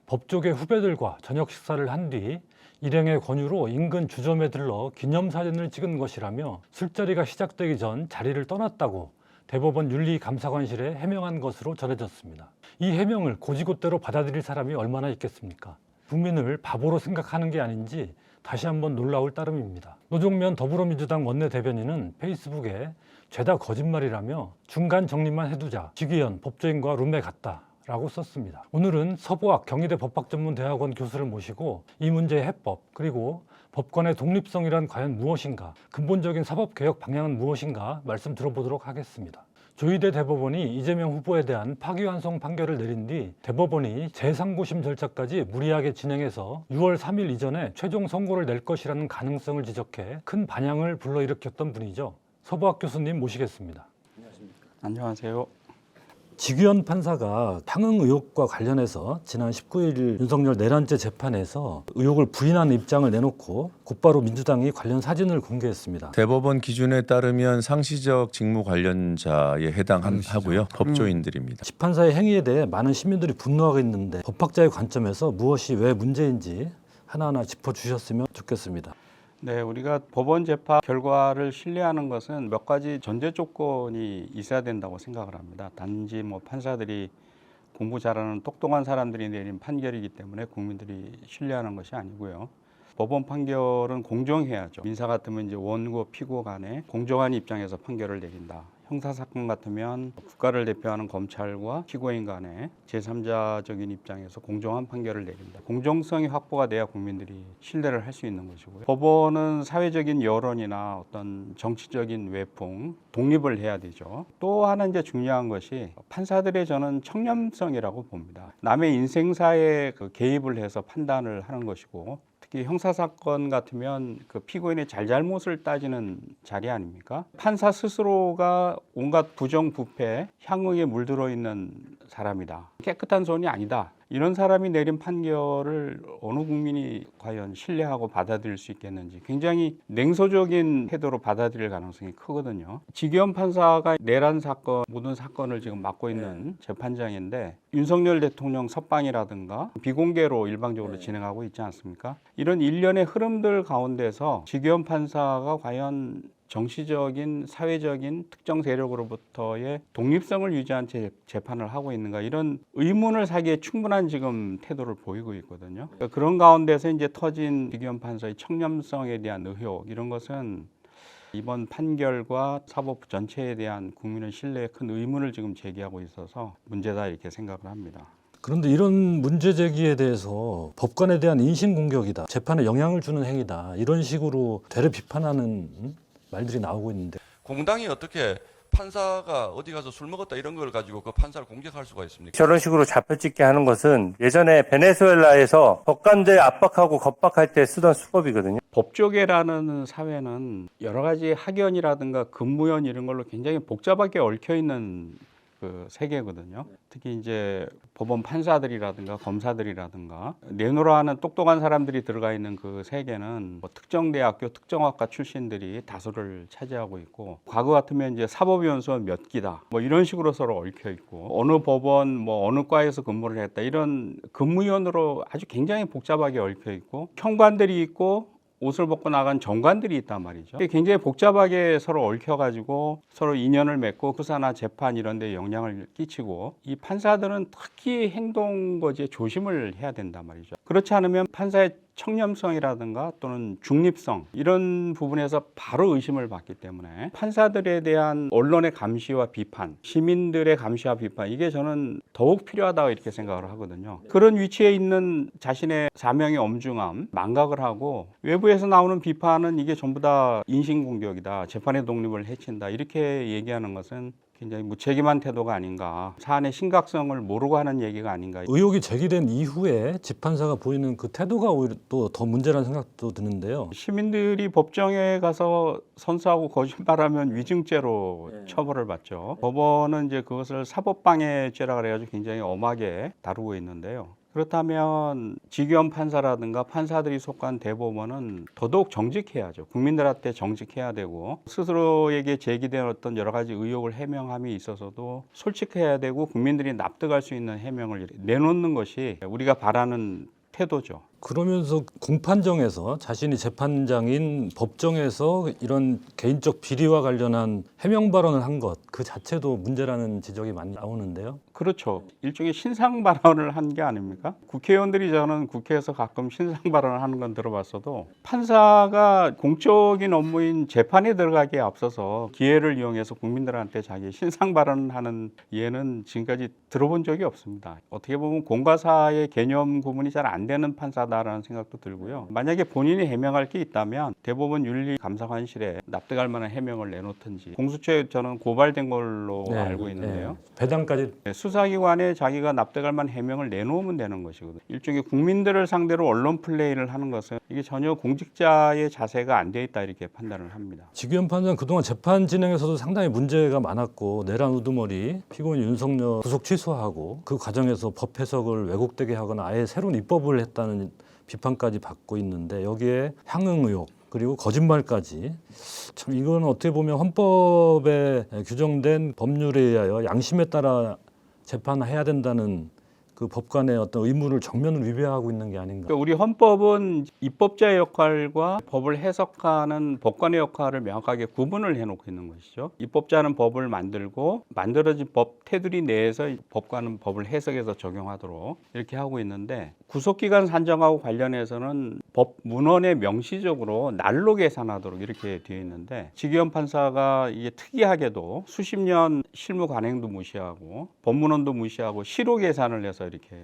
법조계 후배들과 저녁 식사를 한 뒤 일행의 권유로 인근 주점에 들러 기념사진을 찍은 것이라며 술자리가 시작되기 전 자리를 떠났다고 대법원 윤리감사관실에 해명한 것으로 전해졌습니다. 이 해명을 고지고대로 받아들일 사람이 얼마나 있겠습니까? 국민을 바보로 생각하는 게 아닌지 다시 한번 놀라울 따름입니다. 노종면 더불어민주당 원내대변인은 페이스북에 죄다 거짓말이라며 중간 정리만 해두자 지규현 법조인과 룸메 같다 라고 썼습니다. 오늘은 서보학 경희대 법학전문대학원 교수를 모시고 이 문제의 해법, 그리고 법관의 독립성이란 과연 무엇인가, 근본적인 사법개혁 방향은 무엇인가 말씀 들어보도록 하겠습니다. 조희대 대법원이 이재명 후보에 대한 파기환송 판결을 내린 뒤 대법원이 제3고심 절차까지 무리하게 진행해서 6월 3일 이전에 최종 선고를 낼 것이라는 가능성을 지적해 큰 반향을 불러일으켰던 분이죠. 서보학 교수님 모시겠습니다. 안녕하세요. 지규현 판사가 향응 의혹과 관련해서 지난 19일 윤석열 내란죄 재판에서 의혹을 부인하는 입장을 내놓고 곧바로 민주당이 관련 사진을 공개했습니다. 대법원 기준에 따르면 상시적 직무 관련자에 해당하고요. 법조인들입니다. 재판사의 행위에 대해 많은 시민들이 분노하고 있는데 법학자의 관점에서 무엇이 왜 문제인지 하나하나 짚어주셨으면 좋겠습니다. 네, 우리가 법원 재판 결과를 신뢰하는 것은 몇 가지 전제 조건이 있어야 된다고 생각을 합니다. 단지 뭐 판사들이 공부 잘하는 똑똑한 사람들이 내린 판결이기 때문에 국민들이 신뢰하는 것이 아니고요. 법원 판결은 공정해야죠. 민사 같으면 이제 원고 피고 간에 공정한 입장에서 판결을 내린다. 형사 사건 같으면 국가를 대표하는 검찰과 피고인 간에 제3자적인 입장에서 공정한 판결을 내린다. 공정성이 확보가 돼야 국민들이 신뢰를 할 수 있는 것이고요. 법원은 사회적인 여론이나 어떤 정치적인 외풍, 독립을 해야 되죠. 또 하나 이제 중요한 것이 판사들의 저는 청렴성이라고 봅니다. 남의 인생사에 개입을 해서 판단을 하는 것이고 특히 형사사건 같으면 그 피고인의 잘잘못을 따지는 자리 아닙니까? 판사 스스로가 온갖 부정부패, 향응에 물들어 있는 사람이다. 깨끗한 손이 아니다. 이런 사람이 내린 판결을 어느 국민이 과연 신뢰하고 받아들일 수 있겠는지 굉장히 냉소적인 태도로 받아들일 가능성이 크거든요. 지규현 판사가 내란 사건, 모든 사건을 지금 맡고 있는 재판장인데 윤석열 대통령 석방이라든가 비공개로 일방적으로 진행하고 있지 않습니까? 이런 일련의 흐름들 가운데서 지규현 판사가 과연 정치적인, 사회적인 특정 세력으로부터의 독립성을 유지한 채 재판을 하고 있는가 이런 의문을 사기에 충분한 지금 태도를 보이고 있거든요. 그러니까 그런 가운데서 이제 터진 지규현 판사의 청렴성에 대한 의혹 이런 것은 이번 판결과 사법 전체에 대한 국민의 신뢰에 큰 의문을 지금 제기하고 있어서 문제다 이렇게 생각을 합니다. 그런데 이런 문제 제기에 대해서 법관에 대한 인신공격이다, 재판에 영향을 주는 행위다 이런 식으로 되레 비판하는 말들이 나오고 있는데 공당이 어떻게 판사가 어디 가서 술 먹었다 이런 걸 가지고 그 판사를 공격할 수가 있습니까? 저런 식으로 잡혀찍게 하는 것은 예전에 베네수엘라에서 법관들 압박하고 겁박할 때 쓰던 수법이거든요. 법조계라는 사회는 여러 가지 학연이라든가 근무연 이런 걸로 굉장히 복잡하게 얽혀 있는 그 세계거든요. 특히 이제 법원 판사들이라든가 검사들이라든가 내노라 하는 똑똑한 사람들이 들어가 있는 그 세계는 뭐 특정 대학교 특정학과 출신들이 다수를 차지하고 있고 과거 같으면 이제 사법연수원 몇 기다 뭐 이런 식으로 서로 얽혀 있고 어느 법원 뭐 어느 과에서 근무를 했다 이런 근무연으로 아주 굉장히 복잡하게 얽혀 있고 형관들이 있고 옷을 벗고 나간 정관들이 있단 말이죠. 굉장히 복잡하게 서로 얽혀가지고 서로 인연을 맺고 수사나 재판 이런 데 영향을 끼치고 이 판사들은 특히 행동거지에 조심을 해야 된단 말이죠. 그렇지 않으면 판사의 청렴성이라든가 또는 중립성 이런 부분에서 바로 의심을 받기 때문에 판사들에 대한 언론의 감시와 비판, 시민들의 감시와 비판 이게 저는 더욱 필요하다고 이렇게 생각을 하거든요. 그런 위치에 있는 자신의 사명의 엄중함, 망각을 하고 외부에서 나오는 비판은 이게 전부 다 인신공격이다, 재판의 독립을 해친다 이렇게 얘기하는 것은 굉장히 무책임한 태도가 아닌가, 사안의 심각성을 모르고 하는 얘기가 아닌가. 의혹이 제기된 이후에 재판사가 보이는 그 태도가 오히려 또 더 문제라는 생각도 드는데요. 시민들이 법정에 가서 선서하고 거짓말하면 위증죄로 처벌을 받죠. 법원은 이제 그것을 사법방해죄라 그래가지고 굉장히 엄하게 다루고 있는데요. 그렇다면 지규현 판사라든가 판사들이 속한 대법원은 더더욱 정직해야죠. 국민들한테 정직해야 되고 스스로에게 제기된 어떤 여러 가지 의혹을 해명함이 있어서도 솔직해야 되고 국민들이 납득할 수 있는 해명을 내놓는 것이 우리가 바라는 태도죠. 그러면서 공판정에서 자신이 재판장인 법정에서 이런 개인적 비리와 관련한 해명 발언을 한 것 그 자체도 문제라는 지적이 많이 나오는데요. 그렇죠. 일종의 신상 발언을 한 게 아닙니까? 국회의원들이 저는 국회에서 가끔 신상 발언을 하는 건 들어봤어도 판사가 공적인 업무인 재판에 들어가기에 앞서서 기회를 이용해서 국민들한테 자기 신상 발언을 하는 예는 지금까지 들어본 적이 없습니다. 어떻게 보면 공과사의 개념 구분이 잘 안 되는 판사다 필요하다라는 생각도 들고요. 만약에 본인이 해명할 게 있다면 대법원 윤리감사관실에 납득할 만한 해명을 내놓든지, 공수처에 저는 고발된 걸로 알고 있는데요. 배당까지 수사기관에 자기가 납득할 만한 해명을 내놓으면 되는 것이거든요. 일종의 국민들을 상대로 언론 플레이를 하는 것은 이게 전혀 공직자의 자세가 안 돼 있다 이렇게 판단을 합니다. 지기현 판사는 그동안 재판 진행에서도 상당히 문제가 많았고 내란 우두머리 피고인 윤석열 구속 취소하고 그 과정에서 법 해석을 왜곡되게 하거나 아예 새로운 입법을 했다는 비판까지 받고 있는데 여기에 향응 의혹 그리고 거짓말까지 참 이건 어떻게 보면 헌법에 규정된 법률에 의하여 양심에 따라 재판해야 된다는 그 법관의 어떤 의무를 정면으로 위배하고 있는 게 아닌가. 그러니까 우리 헌법은 입법자의 역할과 법을 해석하는 법관의 역할을 명확하게 구분을 해놓고 있는 것이죠. 입법자는 법을 만들고 만들어진 법 테두리 내에서 법관은 법을 해석해서 적용하도록 이렇게 하고 있는데 구속기간 산정하고 관련해서는 법 문헌에 명시적으로 날로 계산하도록 이렇게 되어 있는데 지기현 판사가 이게 특이하게도 수십 년 실무 관행도 무시하고 법문헌도 무시하고 시로 계산을 해서 이렇게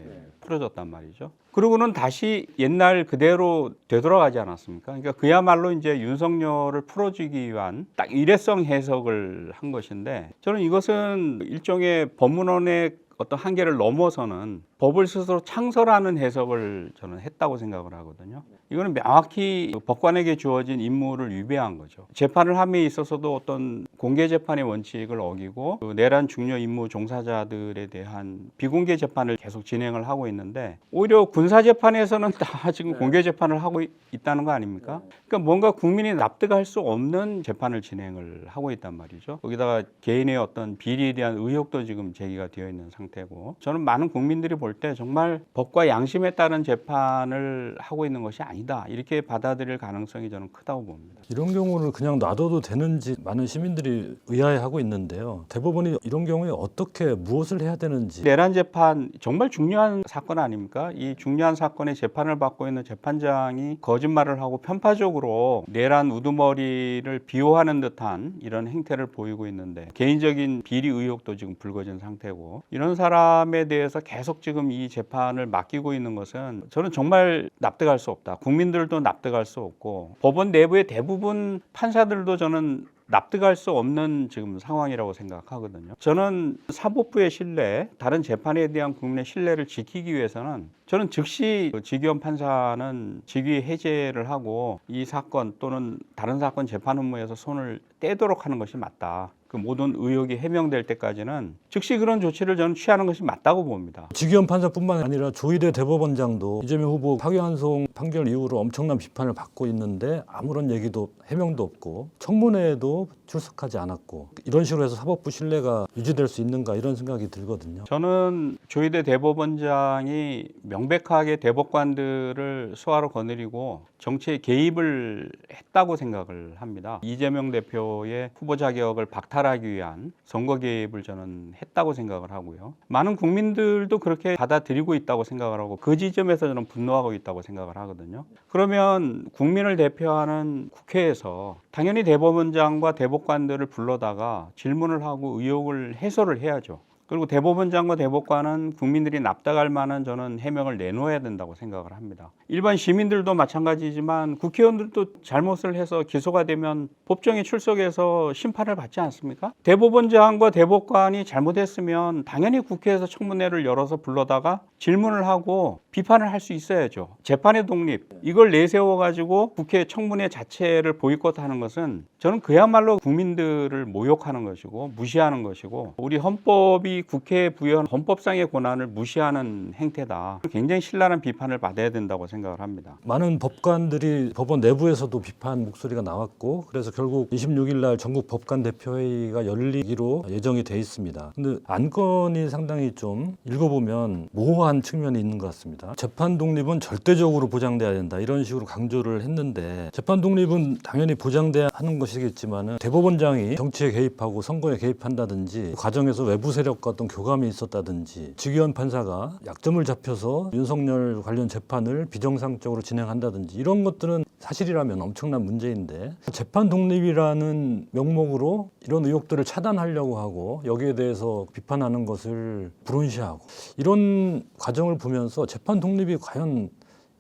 풀어줬단 말이죠. 그러고는 다시 옛날 그대로 되돌아가지 않았습니까? 그러니까 그야말로 이제 윤석열을 풀어주기 위한 딱 일회성 해석을 한 것인데 저는 이것은 일종의 법문헌의 어떤 한계를 넘어서는 법을 스스로 창설하는 해석을 저는 했다고 생각을 하거든요. 이거는 명확히 법관에게 주어진 임무를 위배한 거죠. 재판을 함에 있어서도 어떤 공개 재판의 원칙을 어기고 그 내란 중요 임무 종사자들에 대한 비공개 재판을 계속 진행을 하고 있는데 오히려 군사 재판에서는 다 지금 공개 재판을 하고 있다는 거 아닙니까? 그러니까 뭔가 국민이 납득할 수 없는 재판을 진행을 하고 있단 말이죠. 거기다가 개인의 어떤 비리에 대한 의혹도 지금 제기가 되어 있는 상태고 저는 많은 국민들이 볼 때 정말 법과 양심에 따른 재판을 하고 있는 것이 아니다 이렇게 받아들일 가능성이 저는 크다고 봅니다. 이런 경우를 그냥 놔둬도 되는지 많은 시민들이 의아해하고 있는데요. 대법원이 이런 경우에 어떻게 무엇을 해야 되는지. 내란 재판 정말 중요한 사건 아닙니까? 이 중요한 사건의 재판을 받고 있는 재판장이 거짓말을 하고 편파적으로 내란 우두머리를 비호하는 듯한 이런 행태를 보이고 있는데 개인적인 비리 의혹도 지금 불거진 상태고 이런 사람에 대해서 계속 지금 이 재판을 맡기고 있는 것은 저는 정말 납득할 수 없다. 국민들도 납득할 수 없고 법원 내부의 대부분 판사들도 저는 납득할 수 없는 지금 상황이라고 생각하거든요. 저는 사법부의 신뢰, 다른 재판에 대한 국민의 신뢰를 지키기 위해서는 저는 즉시 지기현 판사는 직위 해제를 하고 이 사건 또는 다른 사건 재판 업무에서 손을 떼도록 하는 것이 맞다. 그 모든 의혹이 해명될 때까지는 즉시 그런 조치를 저는 취하는 것이 맞다고 봅니다. 지기현 판사뿐만 아니라 조희대 대법원장도 이재명 후보 파기환송 판결 이후로 엄청난 비판을 받고 있는데 아무런 얘기도 해명도 없고 청문회에도 출석하지 않았고 이런 식으로 해서 사법부 신뢰가 유지될 수 있는가 이런 생각이 들거든요. 저는 조희대 대법원장이 명백하게 대법관들을 수하로 거느리고 정치에 개입을 했다고 생각을 합니다. 이재명 대표의 후보 자격을 박탈하기 위한 선거 개입을 저는 했다고 생각을 하고요. 많은 국민들도 그렇게 받아들이고 있다고 생각을 하고 그 지점에서 저는 분노하고 있다고 생각을 하거든요. 그러면 국민을 대표하는 국회에서 당연히 대법원장과 대법관들을 불러다가 질문을 하고 의혹을 해소를 해야죠. 그리고 대법원장과 대법관은 국민들이 납득할 만한 저는 해명을 내놓아야 된다고 생각을 합니다. 일반 시민들도 마찬가지지만 국회의원들도 잘못을 해서 기소가 되면 법정에 출석해서 심판을 받지 않습니까? 대법원장과 대법관이 잘못했으면 당연히 국회에서 청문회를 열어서 불러다가 질문을 하고 비판을 할 수 있어야죠. 재판의 독립 이걸 내세워가지고 국회 청문회 자체를 보이콧하는 것은 저는 그야말로 국민들을 모욕하는 것이고 무시하는 것이고 우리 헌법이 국회에 부여한 헌법상의 권한을 무시하는 행태다. 굉장히 신랄한 비판을 받아야 된다고 생각을 합니다. 많은 법관들이 법원 내부에서도 비판 목소리가 나왔고 그래서 결국 26일 날 전국 법관 대표회의가 열리기로 예정이 돼 있습니다. 근데 안건이 상당히 좀 읽어보면 모호한 측면이 있는 것 같습니다. 재판 독립은 절대적으로 보장돼야 된다 이런 식으로 강조를 했는데 재판 독립은 당연히 보장돼야 하는 것이겠지만 대법원장이 정치에 개입하고 선거에 개입한다든지 그 과정에서 외부 세력과 어떤 교감이 있었다든지 지기현 판사가 약점을 잡혀서 윤석열 관련 재판을 비정상적으로 진행한다든지 이런 것들은 사실이라면 엄청난 문제인데 재판 독립이라는 명목으로 이런 의혹들을 차단하려고 하고 여기에 대해서 비판하는 것을 불운시하고 이런 과정을 보면서 재판 독립이 과연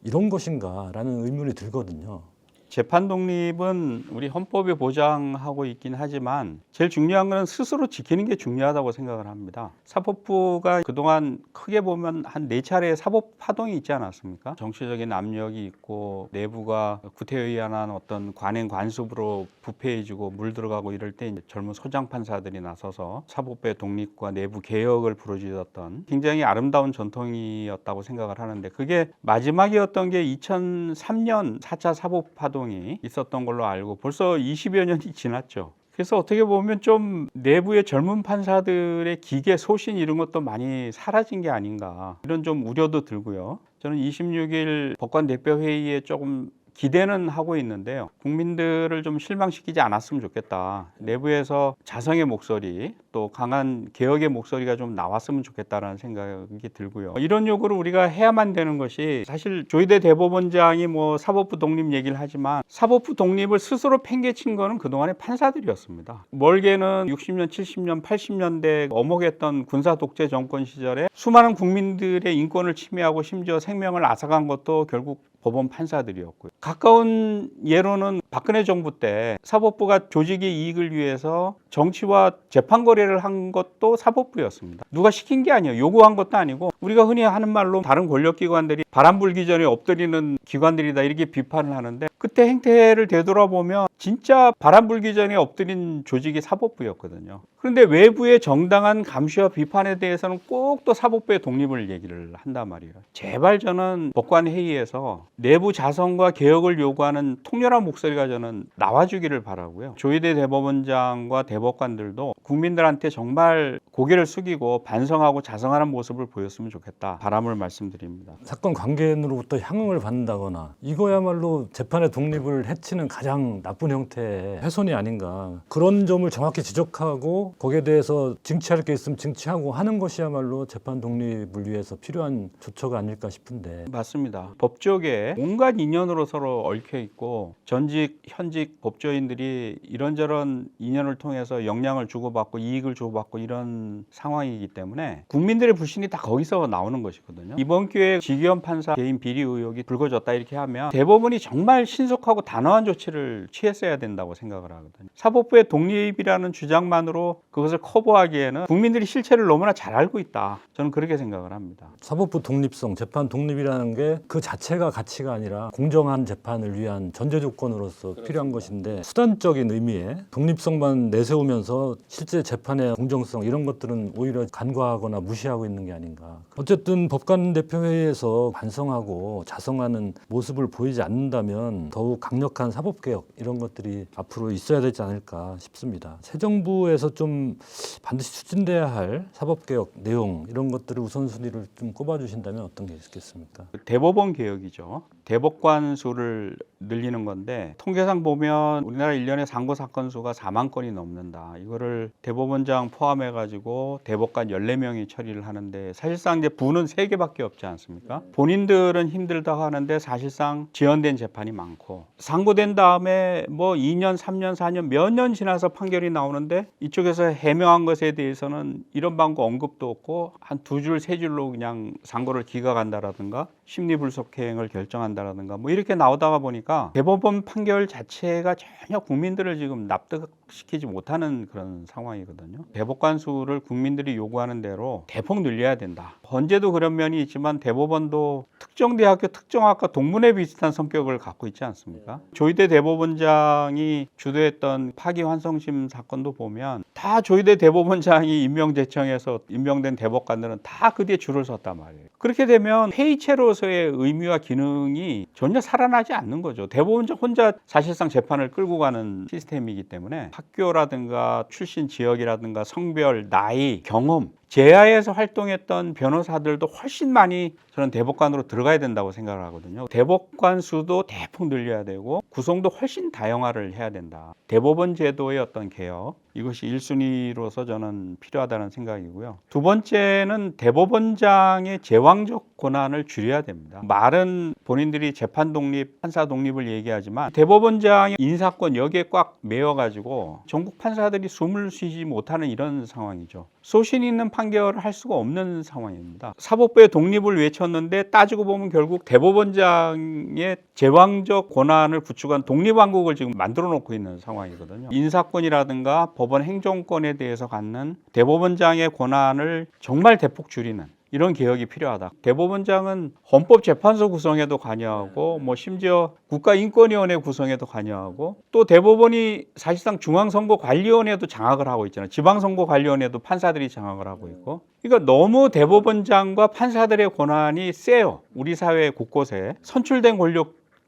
이런 것인가라는 의문이 들거든요. 재판 독립은 우리 헌법이 보장하고 있긴 하지만 제일 중요한 건 스스로 지키는 게 중요하다고 생각을 합니다. 사법부가 그동안 크게 보면 한 4차례의 사법 파동이 있지 않았습니까? 정치적인 압력이 있고 내부가 구태의연한 어떤 관행 관습으로 부패해지고 물들어가고 이럴 때 이제 젊은 소장 판사들이 나서서 사법부의 독립과 내부 개혁을 부르짖었던 굉장히 아름다운 전통이었다고 생각을 하는데 그게 마지막이었던 게 2003년 4차 사법 파동이 있었던 걸로 알고 벌써 20여 년이 지났죠. 그래서 어떻게 보면 좀 내부의 젊은 판사들의 기계 소신 이런 것도 많이 사라진 게 아닌가 이런 좀 우려도 들고요. 저는 26일 법관 대표회의에 조금 기대는 하고 있는데요. 국민들을 좀 실망시키지 않았으면 좋겠다. 내부에서 자성의 목소리 또 강한 개혁의 목소리가 좀 나왔으면 좋겠다라는 생각이 들고요. 이런 요구를 우리가 해야만 되는 것이 사실 조희대 대법원장이 뭐 사법부 독립 얘기를 하지만 사법부 독립을 스스로 팽개친 거는 그동안의 판사들이었습니다. 멀게는 60년, 70년, 80년대 어목했던 군사 독재 정권 시절에 수많은 국민들의 인권을 침해하고 심지어 생명을 앗아간 것도 결국 법원 판사들이었고요. 가까운 예로는 박근혜 정부 때 사법부가 조직의 이익을 위해서 정치와 재판 거래를 한 것도 사법부였습니다. 누가 시킨 게 아니에요. 요구한 것도 아니고 우리가 흔히 하는 말로 다른 권력기관들이 바람 불기 전에 엎드리는 기관들이다 이렇게 비판을 하는데 그때 행태를 되돌아보면 진짜 바람 불기 전에 엎드린 조직이 사법부였거든요. 그런데 외부의 정당한 감시와 비판에 대해서는 꼭 또 사법부의 독립을 얘기를 한단 말이에요. 제발 저는 법관 회의에서 내부 자성과 개혁을 요구하는 통렬한 목소리가 저는 나와주기를 바라고요. 조희대 대법원장과 대법관들도 국민들한테 정말 고개를 숙이고 반성하고 자성하는 모습을 보였으면 좋겠다. 바람을 말씀드립니다. 사건 관계인으로부터 향응을 받는다거나 이거야말로 재판의 독립을 해치는 가장 나쁜 형태의 훼손이 아닌가. 그런 점을 정확히 지적하고 거기에 대해서 징치할 게 있으면 징치하고 하는 것이야말로 재판 독립을 위해서 필요한 조처가 아닐까 싶은데. 맞습니다. 법조계 온갖 인연으로 서로 얽혀 있고 전직, 현직 법조인들이 이런저런 인연을 통해서 역량을 주고받고 이익을 주고받고 이런 상황이기 때문에 국민들의 불신이 다 거기서 나오는 것이거든요. 이번 기회에 지기현 판사 개인 비리 의혹이 불거졌다 이렇게 하면 대법원이 정말 신속하고 단호한 조치를 취했어야 된다고 생각을 하거든요. 사법부의 독립이라는 주장만으로 그것을 커버하기에는 국민들이 실체를 너무나 잘 알고 있다. 저는 그렇게 생각을 합니다. 사법부 독립성, 재판 독립이라는 게 그 자체가 가치가 아니라 공정한 재판을 위한 전제 조건으로서 필요한 것인데 수단적인 의미의 독립성만 내세우면서 실제 재판의 공정성 이런 것들은 오히려 간과하거나 무시하고 있는 게 아닌가. 어쨌든 법관 대표회의에서 반성하고 자성하는 모습을 보이지 않는다면 더욱 강력한 사법개혁 이런 것들이 앞으로 있어야 되지 않을까 싶습니다. 새 정부에서 좀 반드시 추진돼야 할 사법개혁 내용 이런 것들을 우선순위를 좀 꼽아주신다면 어떤 게 있겠습니까? 대법원 개혁이죠. 대법관 수를 늘리는 건데 통계상 보면 우리나라 1년에 상고 사건 수가 4만 건이 넘는다. 이거를 대법원장 포함해가지고 대법관 14명이 처리를 하는데 사실상 이제 부는 3개밖에 없지 않습니까? 본인들은 힘들다고 하는데 사실상 지연된 재판이 많고 상고된 다음에 뭐 2년, 3년, 4년 몇 년 지나서 판결이 나오는데 이쪽에서 해명한 것에 대해서는 이런 방법 언급도 없고 한 2줄, 3줄로 그냥 상고를 기각한다라든가 심리불속행을 결정한다라든가 뭐 이렇게 나오다가 보니까 대법원 판결 자체가 전혀 국민들을 지금 납득시키지 못하는 그런 상황이거든요. 대법관 수를 국민들이 요구하는 대로 대폭 늘려야 된다. 언제도 그런 면이 있지만 대법원도 특정 대학교, 특정 학과 동문회 비슷한 성격을 갖고 있지 않습니까? 조희대 대법원장이 주도했던 파기환송심 사건도 보면 다 조희대 대법원장이 임명제청에서 임명된 대법관들은 다 그 뒤에 줄을 섰단 말이에요. 그렇게 되면 회의체로서의 의미와 기능이 전혀 살아나지 않는 거죠. 대법원장 혼자 사실상 재판을 끌고 가는 시스템이기 때문에 학교라든가 출신 지역이라든가 성별, 나이, 경험 제야에서 활동했던 변호사들도 훨씬 많이 저는 대법관으로 들어가야 된다고 생각을 하거든요. 대법관 수도 대폭 늘려야 되고 구성도 훨씬 다양화를 해야 된다. 대법원 제도의 어떤 개혁 이것이 1순위로서 저는 필요하다는 생각이고요. 두 번째는 대법원장의 제왕적 권한을 줄여야 됩니다. 말은 본인들이 재판 독립, 판사 독립 독립을 얘기하지만 대법원장의 인사권 여기에 꽉 매여가지고 전국 판사들이 숨을 쉬지 못하는 이런 상황이죠. 소신 있는 판결을 할 수가 없는 상황입니다. 사법부의 독립을 외쳤는데 따지고 보면 결국 대법원장의 제왕적 권한을 구축한 독립왕국을 지금 만들어 놓고 있는 상황이거든요. 인사권이라든가 법원 행정권에 대해서 갖는 대법원장의 권한을 정말 대폭 줄이는 이런 개혁이 필요하다. 대법원장은 헌법재판소 구성에도 관여하고 심지어 국가인권위원회 구성에도 관여하고 또 대법원이 사실상 중앙선거관리위원회도 장악을 하고 있잖아요. 지방선거관리위원회도 판사들이 장악을 하고 있고. 그러니까 너무 대법원장과 판사들의 권한이 세요. 우리 사회 곳곳에 선출된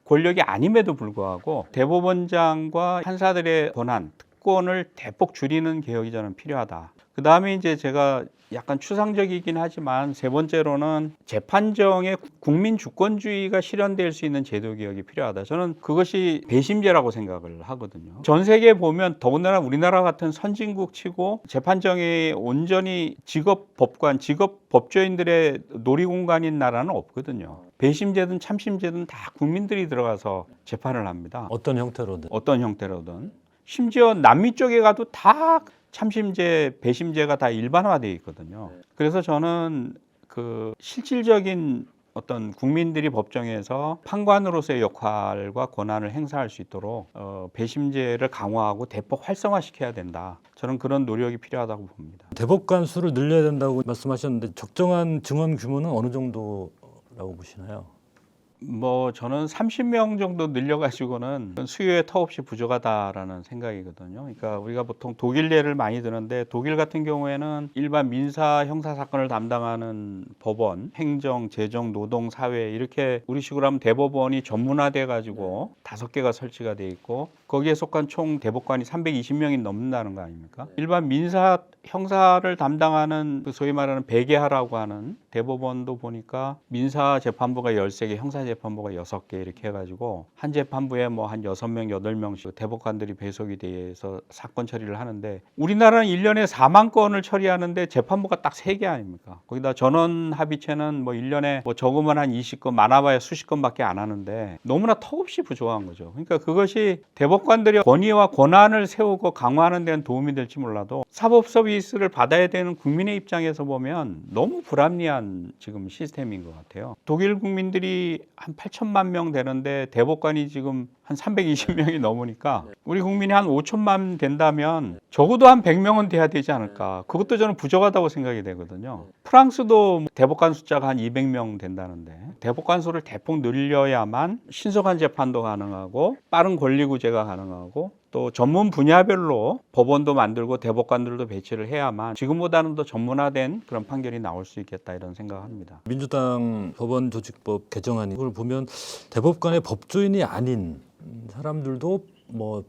권력이 아님에도 불구하고 대법원장과 판사들의 권한, 특권을 대폭 줄이는 개혁이 저는 필요하다. 그 다음에 이제 제가 약간 추상적이긴 하지만 세 번째로는 재판정의 국민 주권주의가 실현될 수 있는 제도 개혁이 필요하다. 저는 그것이 배심제라고 생각을 하거든요. 전 세계에 보면 더군다나 우리나라 같은 선진국 치고 재판정이 온전히 직업 법관, 직업 법조인들의 놀이공간인 나라는 없거든요. 배심제든 참심제든 다 국민들이 들어가서 재판을 합니다. 어떤 형태로든. 어떤 형태로든. 심지어 남미 쪽에 가도 다 참심제, 배심제가 다 일반화되어 있거든요. 그래서 저는 그 실질적인 어떤 국민들이 법정에서 판관으로서의 역할과 권한을 행사할 수 있도록 배심제를 강화하고 대폭 활성화시켜야 된다. 저는 그런 노력이 필요하다고 봅니다. 대법관 수를 늘려야 된다고 말씀하셨는데 적정한 증언 규모는 어느 정도라고 보시나요? 저는 30명 정도 늘려가지고는 수요에 턱없이 부족하다라는 생각이거든요. 그러니까 우리가 보통 독일 예를 많이 드는데 독일 같은 경우에는 일반 민사 형사 사건을 담당하는 법원, 행정, 재정, 노동, 사회 이렇게 우리식으로 하면 대법원이 전문화돼 가지고 5개가 설치가 돼 있고 거기에 속한 총 대법관이 320명이 넘는다는 거 아닙니까? 일반 민사 형사를 담당하는 그 소위 말하는 배계하라고 하는 대법원도 보니까 민사 재판부가 13개, 형사 재판부가 6개 이렇게 해가지고 한 재판부에 한 6명, 8명씩 대법관들이 배속이 돼서 사건 처리를 하는데 우리나라는 1년에 4만 건을 처리하는데 재판부가 딱 3개 아닙니까? 거기다 전원 합의체는 1년에 적으면 한 20건, 많아봐야 수십 건밖에 안 하는데 너무나 턱없이 부족한 거죠. 그러니까 그것이 대법관들의 권위와 권한을 세우고 강화하는 데는 도움이 될지 몰라도 사법 서비스를 받아야 되는 국민의 입장에서 보면 너무 불합리한 지금 시스템인 것 같아요. 독일 국민들이 한 8천만 명 되는데 대법관이 지금 한 320명이 넘으니까 우리 국민이 한 5천만 된다면 적어도 한 100명은 돼야 되지 않을까. 그것도 저는 부족하다고 생각이 되거든요. 프랑스도 대법관 숫자가 한 200명 된다는데 대법관 수를 대폭 늘려야만 신속한 재판도 가능하고 빠른 권리구제가 가능하고 또 전문 분야별로 법원도 만들고 대법관들도 배치를 해야만 지금보다는 더 전문화된 그런 판결이 나올 수 있겠다 이런 생각합니다. 민주당 법원조직법 개정안 이걸 보면 대법관의 법조인이 아닌 사람들도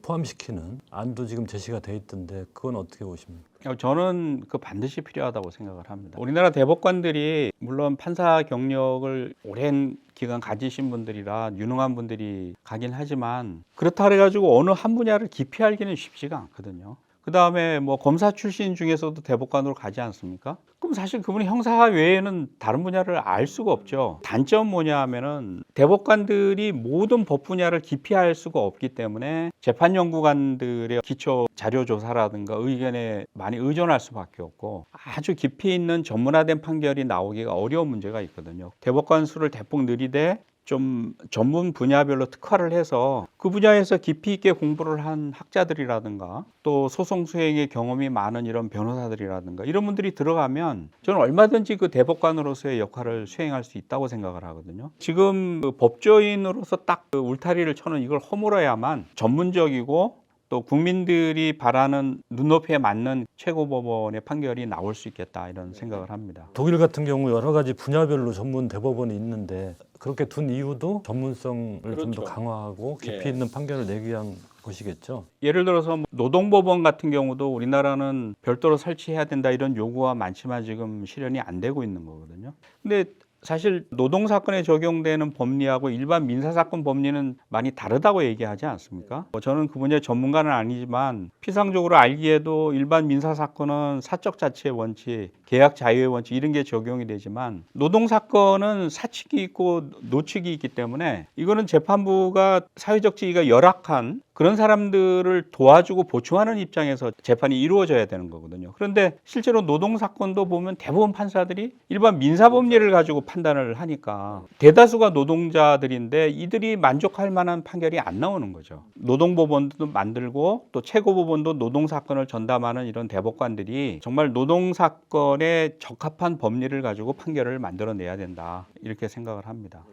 포함시키는 안도 지금 제시가 돼 있던데 그건 어떻게 보십니까? 저는 반드시 필요하다고 생각을 합니다. 우리나라 대법관들이 물론 판사 경력을 오랜 기간 가지신 분들이라 유능한 분들이 가긴 하지만 그렇다 그래가지고 어느 한 분야를 깊이 알기는 쉽지가 않거든요. 그 다음에 검사 출신 중에서도 대법관으로 가지 않습니까? 그럼 사실 그분이 형사 외에는 다른 분야를 알 수가 없죠. 단점 뭐냐 하면은 대법관들이 모든 법 분야를 깊이 알 수가 없기 때문에 재판연구관들의 기초 자료조사라든가 의견에 많이 의존할 수밖에 없고 아주 깊이 있는 전문화된 판결이 나오기가 어려운 문제가 있거든요. 대법관 수를 대폭 늘리되 좀 전문 분야별로 특화를 해서 그 분야에서 깊이 있게 공부를 한 학자들이라든가 또 소송 수행의 경험이 많은 이런 변호사들이라든가 이런 분들이 들어가면 저는 얼마든지 그 대법관으로서의 역할을 수행할 수 있다고 생각을 하거든요. 지금 법조인으로서 딱 그 울타리를 쳐는 이걸 허물어야만 전문적이고 또 국민들이 바라는 눈높이에 맞는 최고법원의 판결이 나올 수 있겠다 이런 생각을 합니다. 독일 같은 경우 여러 가지 분야별로 전문 대법원이 있는데 그렇게 둔 이유도 전문성을 좀 더 강화하고 깊이 있는 판결을 내기 위한 것이겠죠. 예를 들어서 노동법원 같은 경우도 우리나라는 별도로 설치해야 된다 이런 요구가 많지만 지금 실현이 안 되고 있는 거거든요. 근데 사실 노동사건에 적용되는 법리하고 일반 민사사건 법리는 많이 다르다고 얘기하지 않습니까? 저는 그 분야의 전문가는 아니지만 피상적으로 알기에도 일반 민사사건은 사적 자치의 원칙, 계약 자유의 원칙 이런 게 적용이 되지만 노동사건은 사칙이 있고 노칙이 있기 때문에 이거는 재판부가 사회적 지위가 열악한 그런 사람들을 도와주고 보충하는 입장에서 재판이 이루어져야 되는 거거든요. 그런데 실제로 노동사건도 보면 대부분 판사들이 일반 민사법리를 가지고 판단을 하니까 대다수가 노동자들인데 이들이 만족할 만한 판결이 안 나오는 거죠. 노동법원도 만들고 또 최고법원도 노동사건을 전담하는 이런 대법관들이 정말 노동사건에 적합한 법리를 가지고 판결을 만들어내야 된다. 이렇게 생각을 합니다.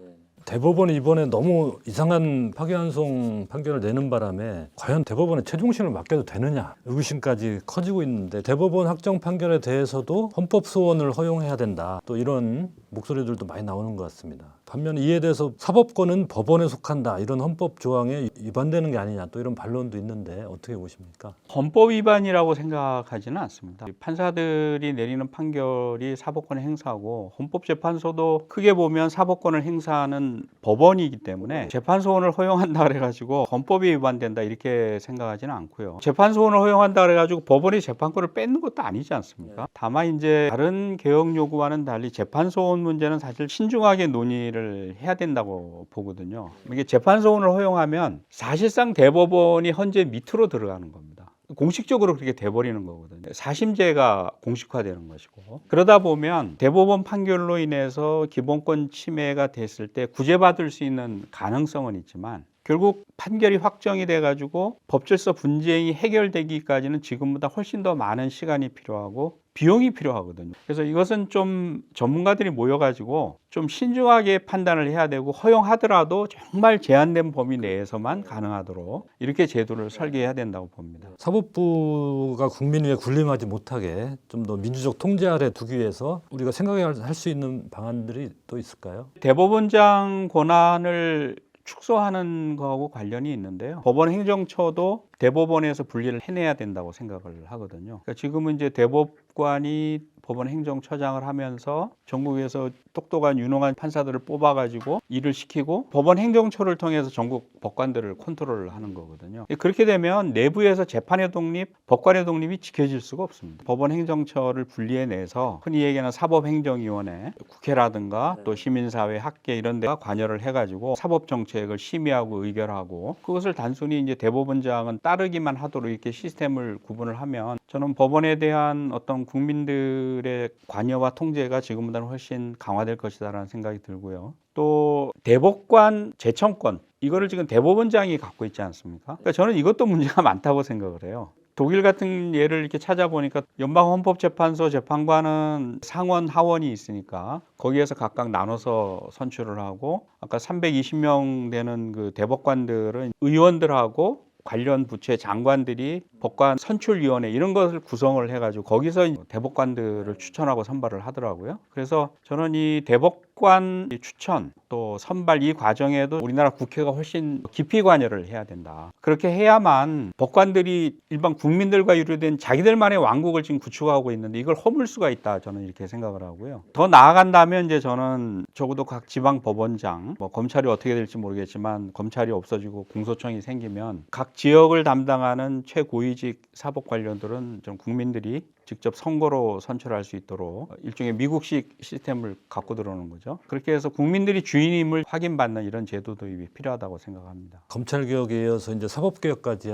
대법원이 이번에 너무 이상한 파기환송 판결을 내는 바람에 과연 대법원에 최종심을 맡겨도 되느냐 의구심까지 커지고 있는데 대법원 확정 판결에 대해서도 헌법 소원을 허용해야 된다 또 이런 목소리들도 많이 나오는 것 같습니다. 반면에 이에 대해서 사법권은 법원에 속한다 이런 헌법 조항에 위반되는 게 아니냐 또 이런 반론도 있는데 어떻게 보십니까? 헌법 위반이라고 생각하지는 않습니다. 판사들이 내리는 판결이 사법권의 행사고 헌법재판소도 크게 보면 사법권을 행사하는 법원이기 때문에 재판소원을 허용한다 그래가지고 헌법이 위반된다 이렇게 생각하지는 않고요. 재판소원을 허용한다 그래가지고 법원이 재판권을 뺏는 것도 아니지 않습니까? 다만 이제 다른 개혁 요구와는 달리 재판소원 문제는 사실 신중하게 논의를 해야 된다고 보거든요. 이게 재판소원을 허용하면 사실상 대법원이 헌재 밑으로 들어가는 겁니다. 공식적으로 그렇게 돼버리는 거거든요. 사심제가 공식화되는 것이고 그러다 보면 대법원 판결로 인해서 기본권 침해가 됐을 때 구제받을 수 있는 가능성은 있지만 결국 판결이 확정이 돼가지고 법질서 분쟁이 해결되기까지는 지금보다 훨씬 더 많은 시간이 필요하고 비용이 필요하거든요. 그래서 이것은 좀 전문가들이 모여가지고 좀 신중하게 판단을 해야 되고 허용하더라도 정말 제한된 범위 내에서만 가능하도록 이렇게 제도를 설계해야 된다고 봅니다. 사법부가 국민 위에 군림하지 못하게 좀 더 민주적 통제 아래 두기 위해서 우리가 생각해야 할 수 있는 방안들이 또 있을까요? 대법원장 권한을 축소하는 거하고 관련이 있는데요. 법원 행정처도 대법원에서 분리를 해내야 된다고 생각을 하거든요. 그러니까 지금은 이제 대법관이 법원 행정처장을 하면서 전국에서 똑똑한 유능한 판사들을 뽑아가지고 일을 시키고 법원 행정처를 통해서 전국 법관들을 컨트롤을 하는 거거든요. 그렇게 되면 내부에서 재판의 독립, 법관의 독립이 지켜질 수가 없습니다. 법원 행정처를 분리해내서 흔히 얘기하는 사법행정위원회, 국회라든가 또 시민사회, 학계 이런 데가 관여를 해가지고 사법정책을 심의하고 의결하고 그것을 단순히 이제 대법원장은 따르기만 하도록 이렇게 시스템을 구분을 하면 저는 법원에 대한 어떤 국민들의 관여와 통제가 지금보다는 훨씬 강화될 것이다라는 생각이 들고요. 또 대법관 제청권 이거를 지금 대법원장이 갖고 있지 않습니까? 그러니까 저는 이것도 문제가 많다고 생각을 해요. 독일 같은 예를 이렇게 찾아보니까 연방헌법재판소 재판관은 상원, 하원이 있으니까 거기에서 각각 나눠서 선출을 하고 아까 320명 되는 그 대법관들은 의원들하고 관련 부처의 장관들이 법관 선출위원회 이런 것을 구성을 해가지고 거기서 대법관들을 추천하고 선발을 하더라고요. 그래서 저는 이 대법관 추천 또 선발 이 과정에도 우리나라 국회가 훨씬 깊이 관여를 해야 된다. 그렇게 해야만 법관들이 일반 국민들과 유래된 자기들만의 왕국을 지금 구축하고 있는데 이걸 허물 수가 있다. 저는 이렇게 생각을 하고요. 더 나아간다면 이제 저는 적어도 각 지방 법원장, 검찰이 어떻게 될지 모르겠지만 검찰이 없어지고 공소청이 생기면 각 지역을 담당하는 최고위직 사법 관련들은 좀 국민들이 직접 선거로 선출할 수 있도록 일종의 미국식 시스템을 갖고 들어오는 거죠. 그렇게 해서 국민들이 주인임을 확인받는 이런 제도 도입이 필요하다고 생각합니다. 검찰 개혁에 이어서 이제 사법 개혁까지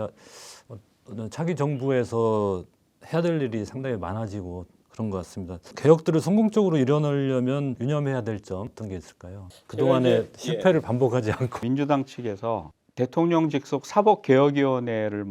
차기 정부에서 해야 될 일이 상당히 많아지고 그런 것 같습니다. 개혁들을 성공적으로 이뤄내려면 유념해야 될 점 어떤 게 있을까요? 그동안의 실패를 반복하지 않고 민주당 측에서 대통령 직속 사법개혁위원회를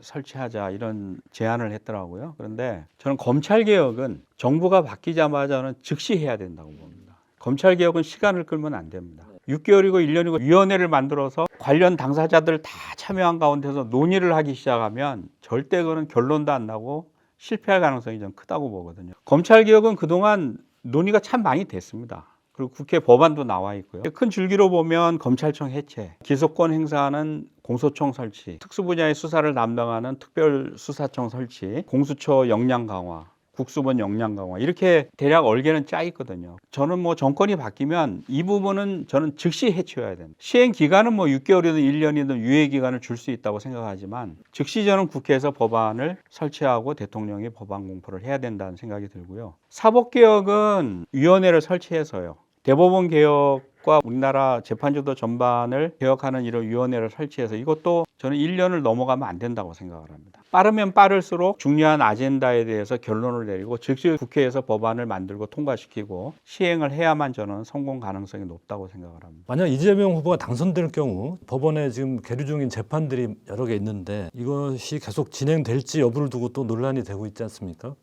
설치하자 이런 제안을 했더라고요. 그런데 저는 검찰개혁은 정부가 바뀌자마자는 즉시 해야 된다고 봅니다. 검찰개혁은 시간을 끌면 안 됩니다. 6개월이고 1년이고 위원회를 만들어서 관련 당사자들 다 참여한 가운데서 논의를 하기 시작하면 절대 그거는 결론도 안 나고 실패할 가능성이 좀 크다고 보거든요. 검찰개혁은 그동안 논의가 참 많이 됐습니다. 그리고 국회 법안도 나와 있고요. 큰 줄기로 보면 검찰청 해체, 기소권 행사하는 공소청 설치, 특수 분야의 수사를 담당하는 특별수사청 설치, 공수처 역량 강화, 국수본 역량 강화 이렇게 대략 얼개는 짜 있거든요. 저는 뭐 정권이 바뀌면 이 부분은 저는 즉시 해치워야 됩니다. 시행 기간은 뭐 6개월이든 1년이든 유예 기간을 줄 수 있다고 생각하지만 즉시 저는 국회에서 법안을 설치하고 대통령이 법안 공포를 해야 된다는 생각이 들고요. 사법개혁은 위원회를 설치해서요. 대법원 개혁과 우리나라 재판제도 전반을 개혁하는 이런 위원회를 설치해서 이것도 저는 1년을 넘어가면 안 된다고 생각을 합니다. 빠르면 빠를수록 중요한 아젠다에 대해서 결론을 내리고 즉시 국회에서 법안을 만들고 통과시키고 시행을 해야만 저는 성공 가능성이 높다고 생각을 합니다. 만약 이재명 후보가 당선될 경우 법원에 지금 계류 중인 재판들이 여러 개 있는데 이것이 계속 진행될지 여부를 두고 또 논란이 되고 있지 않습니까?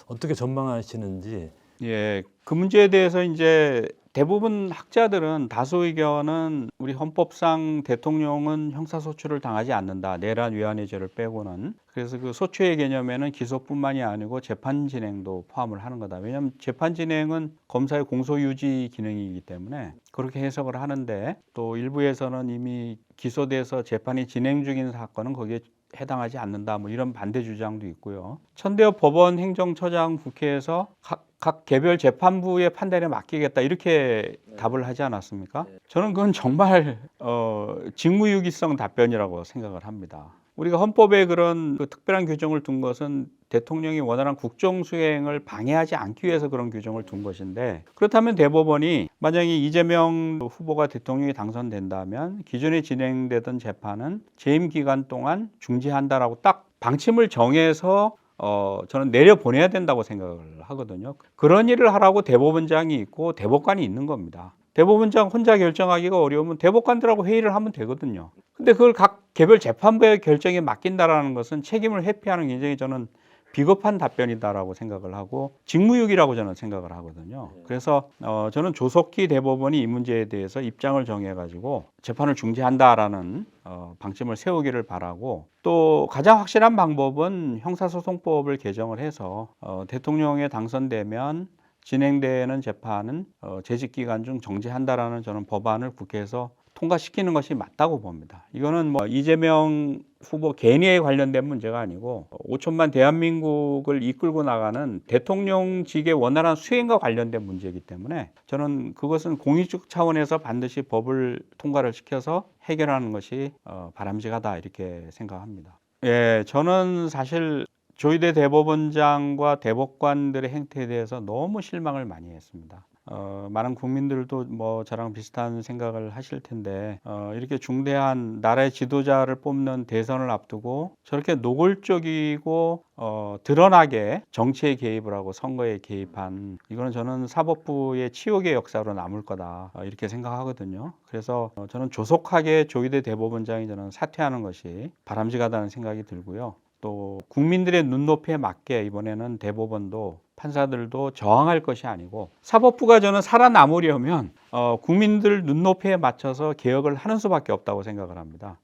어떻게 전망하시는지. 예, 그 문제에 대해서 이제 대부분 학자들은 다수 의견은 우리 헌법상 대통령은 형사소추를 당하지 않는다. 내란 위헌의 죄를 빼고는. 그래서 그 소추의 개념에는 기소뿐만이 아니고 재판 진행도 포함을 하는 거다. 왜냐하면 재판 진행은 검사의 공소 유지 기능이기 때문에 그렇게 해석을 하는데 또 일부에서는 이미 기소돼서 재판이 진행 중인 사건은 거기에 해당하지 않는다. 뭐 이런 반대 주장도 있고요. 천대엽 법원 행정처장 국회에서 각 개별 재판부의 판단에 맡기겠다 이렇게 답을 하지 않았습니까? 저는 그건 정말 직무유기성 답변이라고 생각을 합니다. 우리가 헌법에 그런 특별한 규정을 둔 것은 대통령이 원활한 국정 수행을 방해하지 않기 위해서 그런 규정을 둔 것인데 그렇다면 대법원이 만약에 이재명 후보가 대통령이 당선된다면 기존에 진행되던 재판은 재임 기간 동안 중지한다라고 딱 방침을 정해서 저는 내려보내야 된다고 생각을 하거든요. 그런 일을 하라고 대법원장이 있고 대법관이 있는 겁니다. 대법원장 혼자 결정하기가 어려우면 대법관들하고 회의를 하면 되거든요. 근데 그걸 각 개별 재판부의 결정에 맡긴다라는 것은 책임을 회피하는 굉장히 저는 비겁한 답변이다라고 생각을 하고 직무유기라고 저는 생각을 하거든요. 그래서 저는 조속히 대법원이 이 문제에 대해서 입장을 정해가지고 재판을 중지한다라는 방침을 세우기를 바라고 또 가장 확실한 방법은 형사소송법을 개정을 해서 대통령에 당선되면 진행되는 재판은 재직 기간 중 정지한다라는 저는 법안을 국회에서 통과시키는 것이 맞다고 봅니다. 이거는 뭐 이재명 후보 개인에 관련된 문제가 아니고 5천만 대한민국을 이끌고 나가는 대통령직의 원활한 수행과 관련된 문제이기 때문에 저는 그것은 공익적 차원에서 반드시 법을 통과를 시켜서 해결하는 것이 바람직하다 이렇게 생각합니다. 예, 저는 사실 조희대 대법원장과 대법관들의 행태에 대해서 너무 실망을 많이 했습니다. 많은 국민들도 뭐 저랑 비슷한 생각을 하실 텐데 이렇게 중대한 나라의 지도자를 뽑는 대선을 앞두고 저렇게 노골적이고 드러나게 정치에 개입을 하고 선거에 개입한 이거는 저는 사법부의 치욕의 역사로 남을 거다 이렇게 생각하거든요. 그래서 저는 조속하게 조희대 대법원장이 저는 사퇴하는 것이 바람직하다는 생각이 들고요. 또 국민들의 눈높이에 맞게 이번에는 대법원도 판사들도 저항할 것이 아니고 사법부가 저는 살아남으려면 국민들 눈높이에 맞춰서 개혁을 하는 수밖에 없다고 생각을 합니다.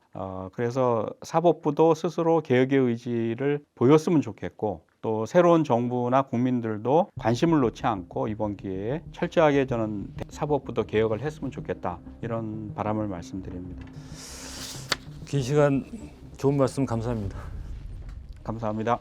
그래서 사법부도 스스로 개혁의 의지를 보였으면 좋겠고 또 새로운 정부나 국민들도 관심을 놓지 않고 이번 기회에 철저하게 저는 사법부도 개혁을 했으면 좋겠다 이런 바람을 말씀드립니다. 긴 시간 좋은 말씀 감사합니다. 감사합니다.